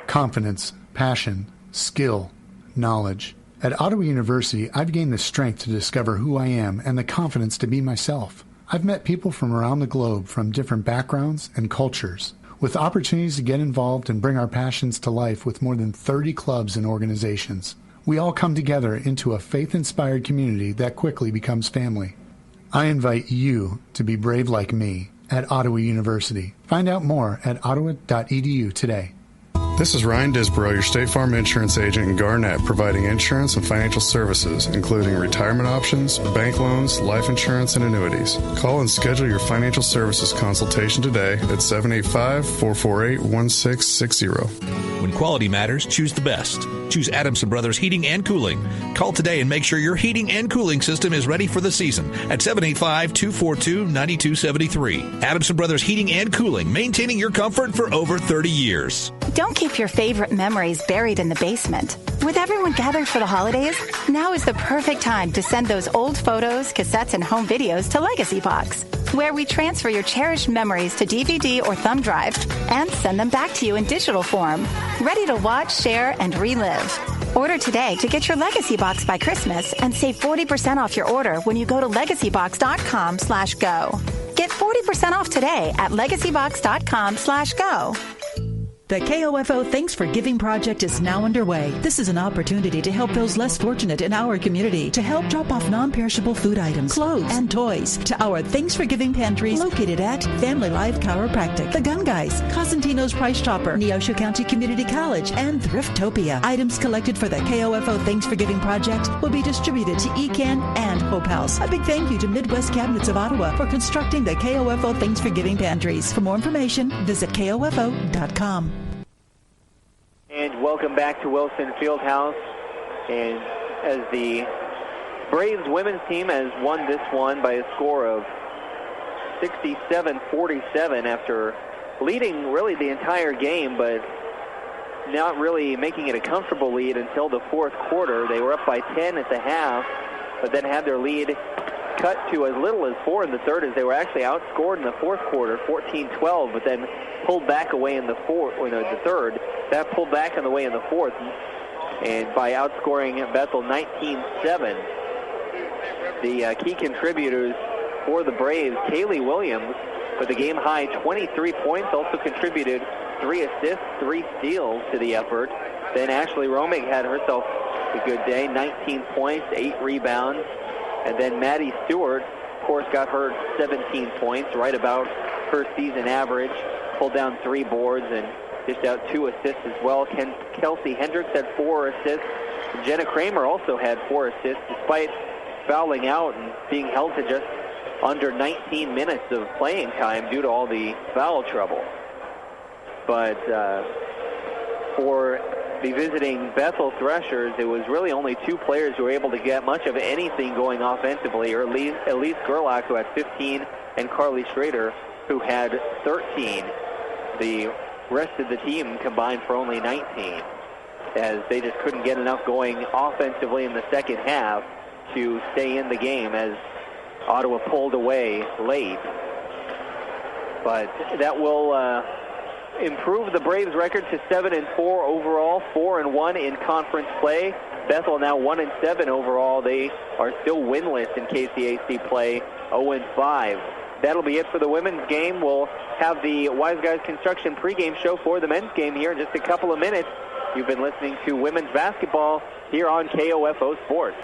Confidence, passion, skill, knowledge. At Ottawa University, I've gained the strength to discover who I am and the confidence to be myself. I've met people from around the globe from different backgrounds and cultures, with opportunities to get involved and bring our passions to life with more than 30 clubs and organizations. We all come together into a faith-inspired community that quickly becomes family. I invite you to be brave like me at Ottawa University. Find out more at ottawa.edu today. This is Ryan Disborough, your State Farm insurance agent in Garnett, providing insurance and financial services, including retirement options, bank loans, life insurance, and annuities. Call and schedule your financial services consultation today at 785-448-1660. When quality matters, choose the best. Choose Adamson Brothers Heating and Cooling. Call today and make sure your heating and cooling system is ready for the season at 785-242-9273. Adamson Brothers Heating and Cooling, maintaining your comfort for over 30 years. Don't keep your favorite memories buried in the basement. With everyone gathered for the holidays, now is the perfect time to send those old photos, cassettes, and home videos to Legacy Box. where we transfer your cherished memories to DVD or thumb drive and send them back to you in digital form, ready to watch, share, and relive. Order today to get your Legacy Box by Christmas and save 40% off your order when you go to legacybox.com/go. Get 40% off today at legacybox.com/go. The KOFO Thanks for Giving project is now underway. This is an opportunity to help those less fortunate in our community, to help drop off non-perishable food items, clothes, and toys to our Thanks for Giving pantries located at Family Life Chiropractic, The Gun Guys, Cosentino's Price Chopper, Neosho County Community College, and Thriftopia. Items collected for the KOFO Thanks for Giving project will be distributed to ECAN and Hope House. A big thank you to Midwest Cabinets of Ottawa for constructing the KOFO Thanks for Giving pantries. For more information, visit KOFO.com. And welcome back to Wilson Fieldhouse. And as the Braves women's team has won this one by a score of 67-47 after leading really the entire game, but not really making it a comfortable lead until the fourth quarter. They were up by 10 at the half, but then had their lead cut to as little as 4 in the third, as they were actually outscored in the fourth quarter, 14-12, but then pulled back away in the third. That pulled back on the way in the fourth, and by outscoring Bethel 19-7. The key contributors for the Braves, Kaylee Williams, with a game-high 23 points, also contributed 3 assists, 3 steals to the effort. Then Ashley Romig had herself a good day, 19 points, 8 rebounds. And then Maddie Stewart, of course, got her 17 points, right about her season average. Pulled down 3 boards and dished out 2 assists as well. Kelsey Hendricks had 4 assists. Jenna Kramer also had 4 assists, despite fouling out and being held to just under 19 minutes of playing time due to all the foul trouble. But for the visiting Bethel Threshers, it was really only 2 players who were able to get much of anything going offensively. Elise Gerlach, who had 15, and Carly Schrader, who had 13. The rest of the team combined for only 19, as they just couldn't get enough going offensively in the second half to stay in the game, as Ottawa pulled away late. But that will improve the Braves' record to 7-4 overall, 4-1 in conference play. Bethel now 1-7 overall. They are still winless in KCAC play, 0-5. That'll be it for the women's game. We'll have the Wise Guys Construction pregame show for the men's game here in just a couple of minutes. You've been listening to women's basketball here on KOFO Sports.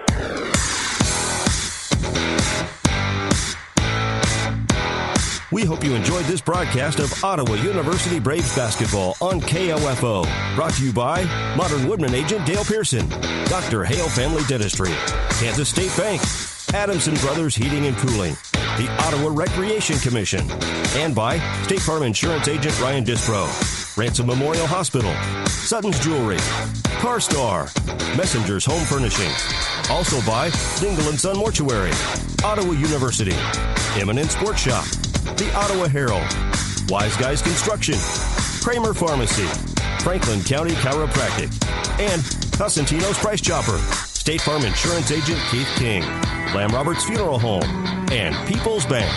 We hope you enjoyed this broadcast of Ottawa University Braves basketball on KOFO. Brought to you by Modern Woodman agent Dale Pearson, Dr. Hale Family Dentistry, Kansas State Bank, Adamson Brothers Heating and Cooling, the Ottawa Recreation Commission, and by State Farm Insurance agent Ryan Dispro, Ransom Memorial Hospital, Sutton's Jewelry, CarStar, Messenger's Home Furnishings. Also by Dingle & Son Mortuary, Ottawa University, Eminent Sports Shop, the Ottawa Herald, Wise Guys Construction, Kramer Pharmacy, Franklin County Chiropractic, and Cosentino's Price Chopper, State Farm Insurance agent Keith King, Lamb Roberts Funeral Home, and People's Bank.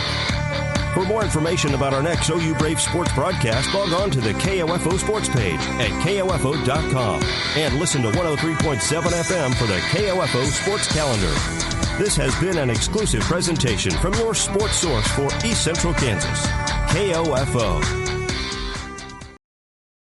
For more information about our next OU Brave sports broadcast, log on to the KOFO sports page at KOFO.com and listen to 103.7 FM for the KOFO sports calendar. This has been an exclusive presentation from your sports source for East Central Kansas, KOFO.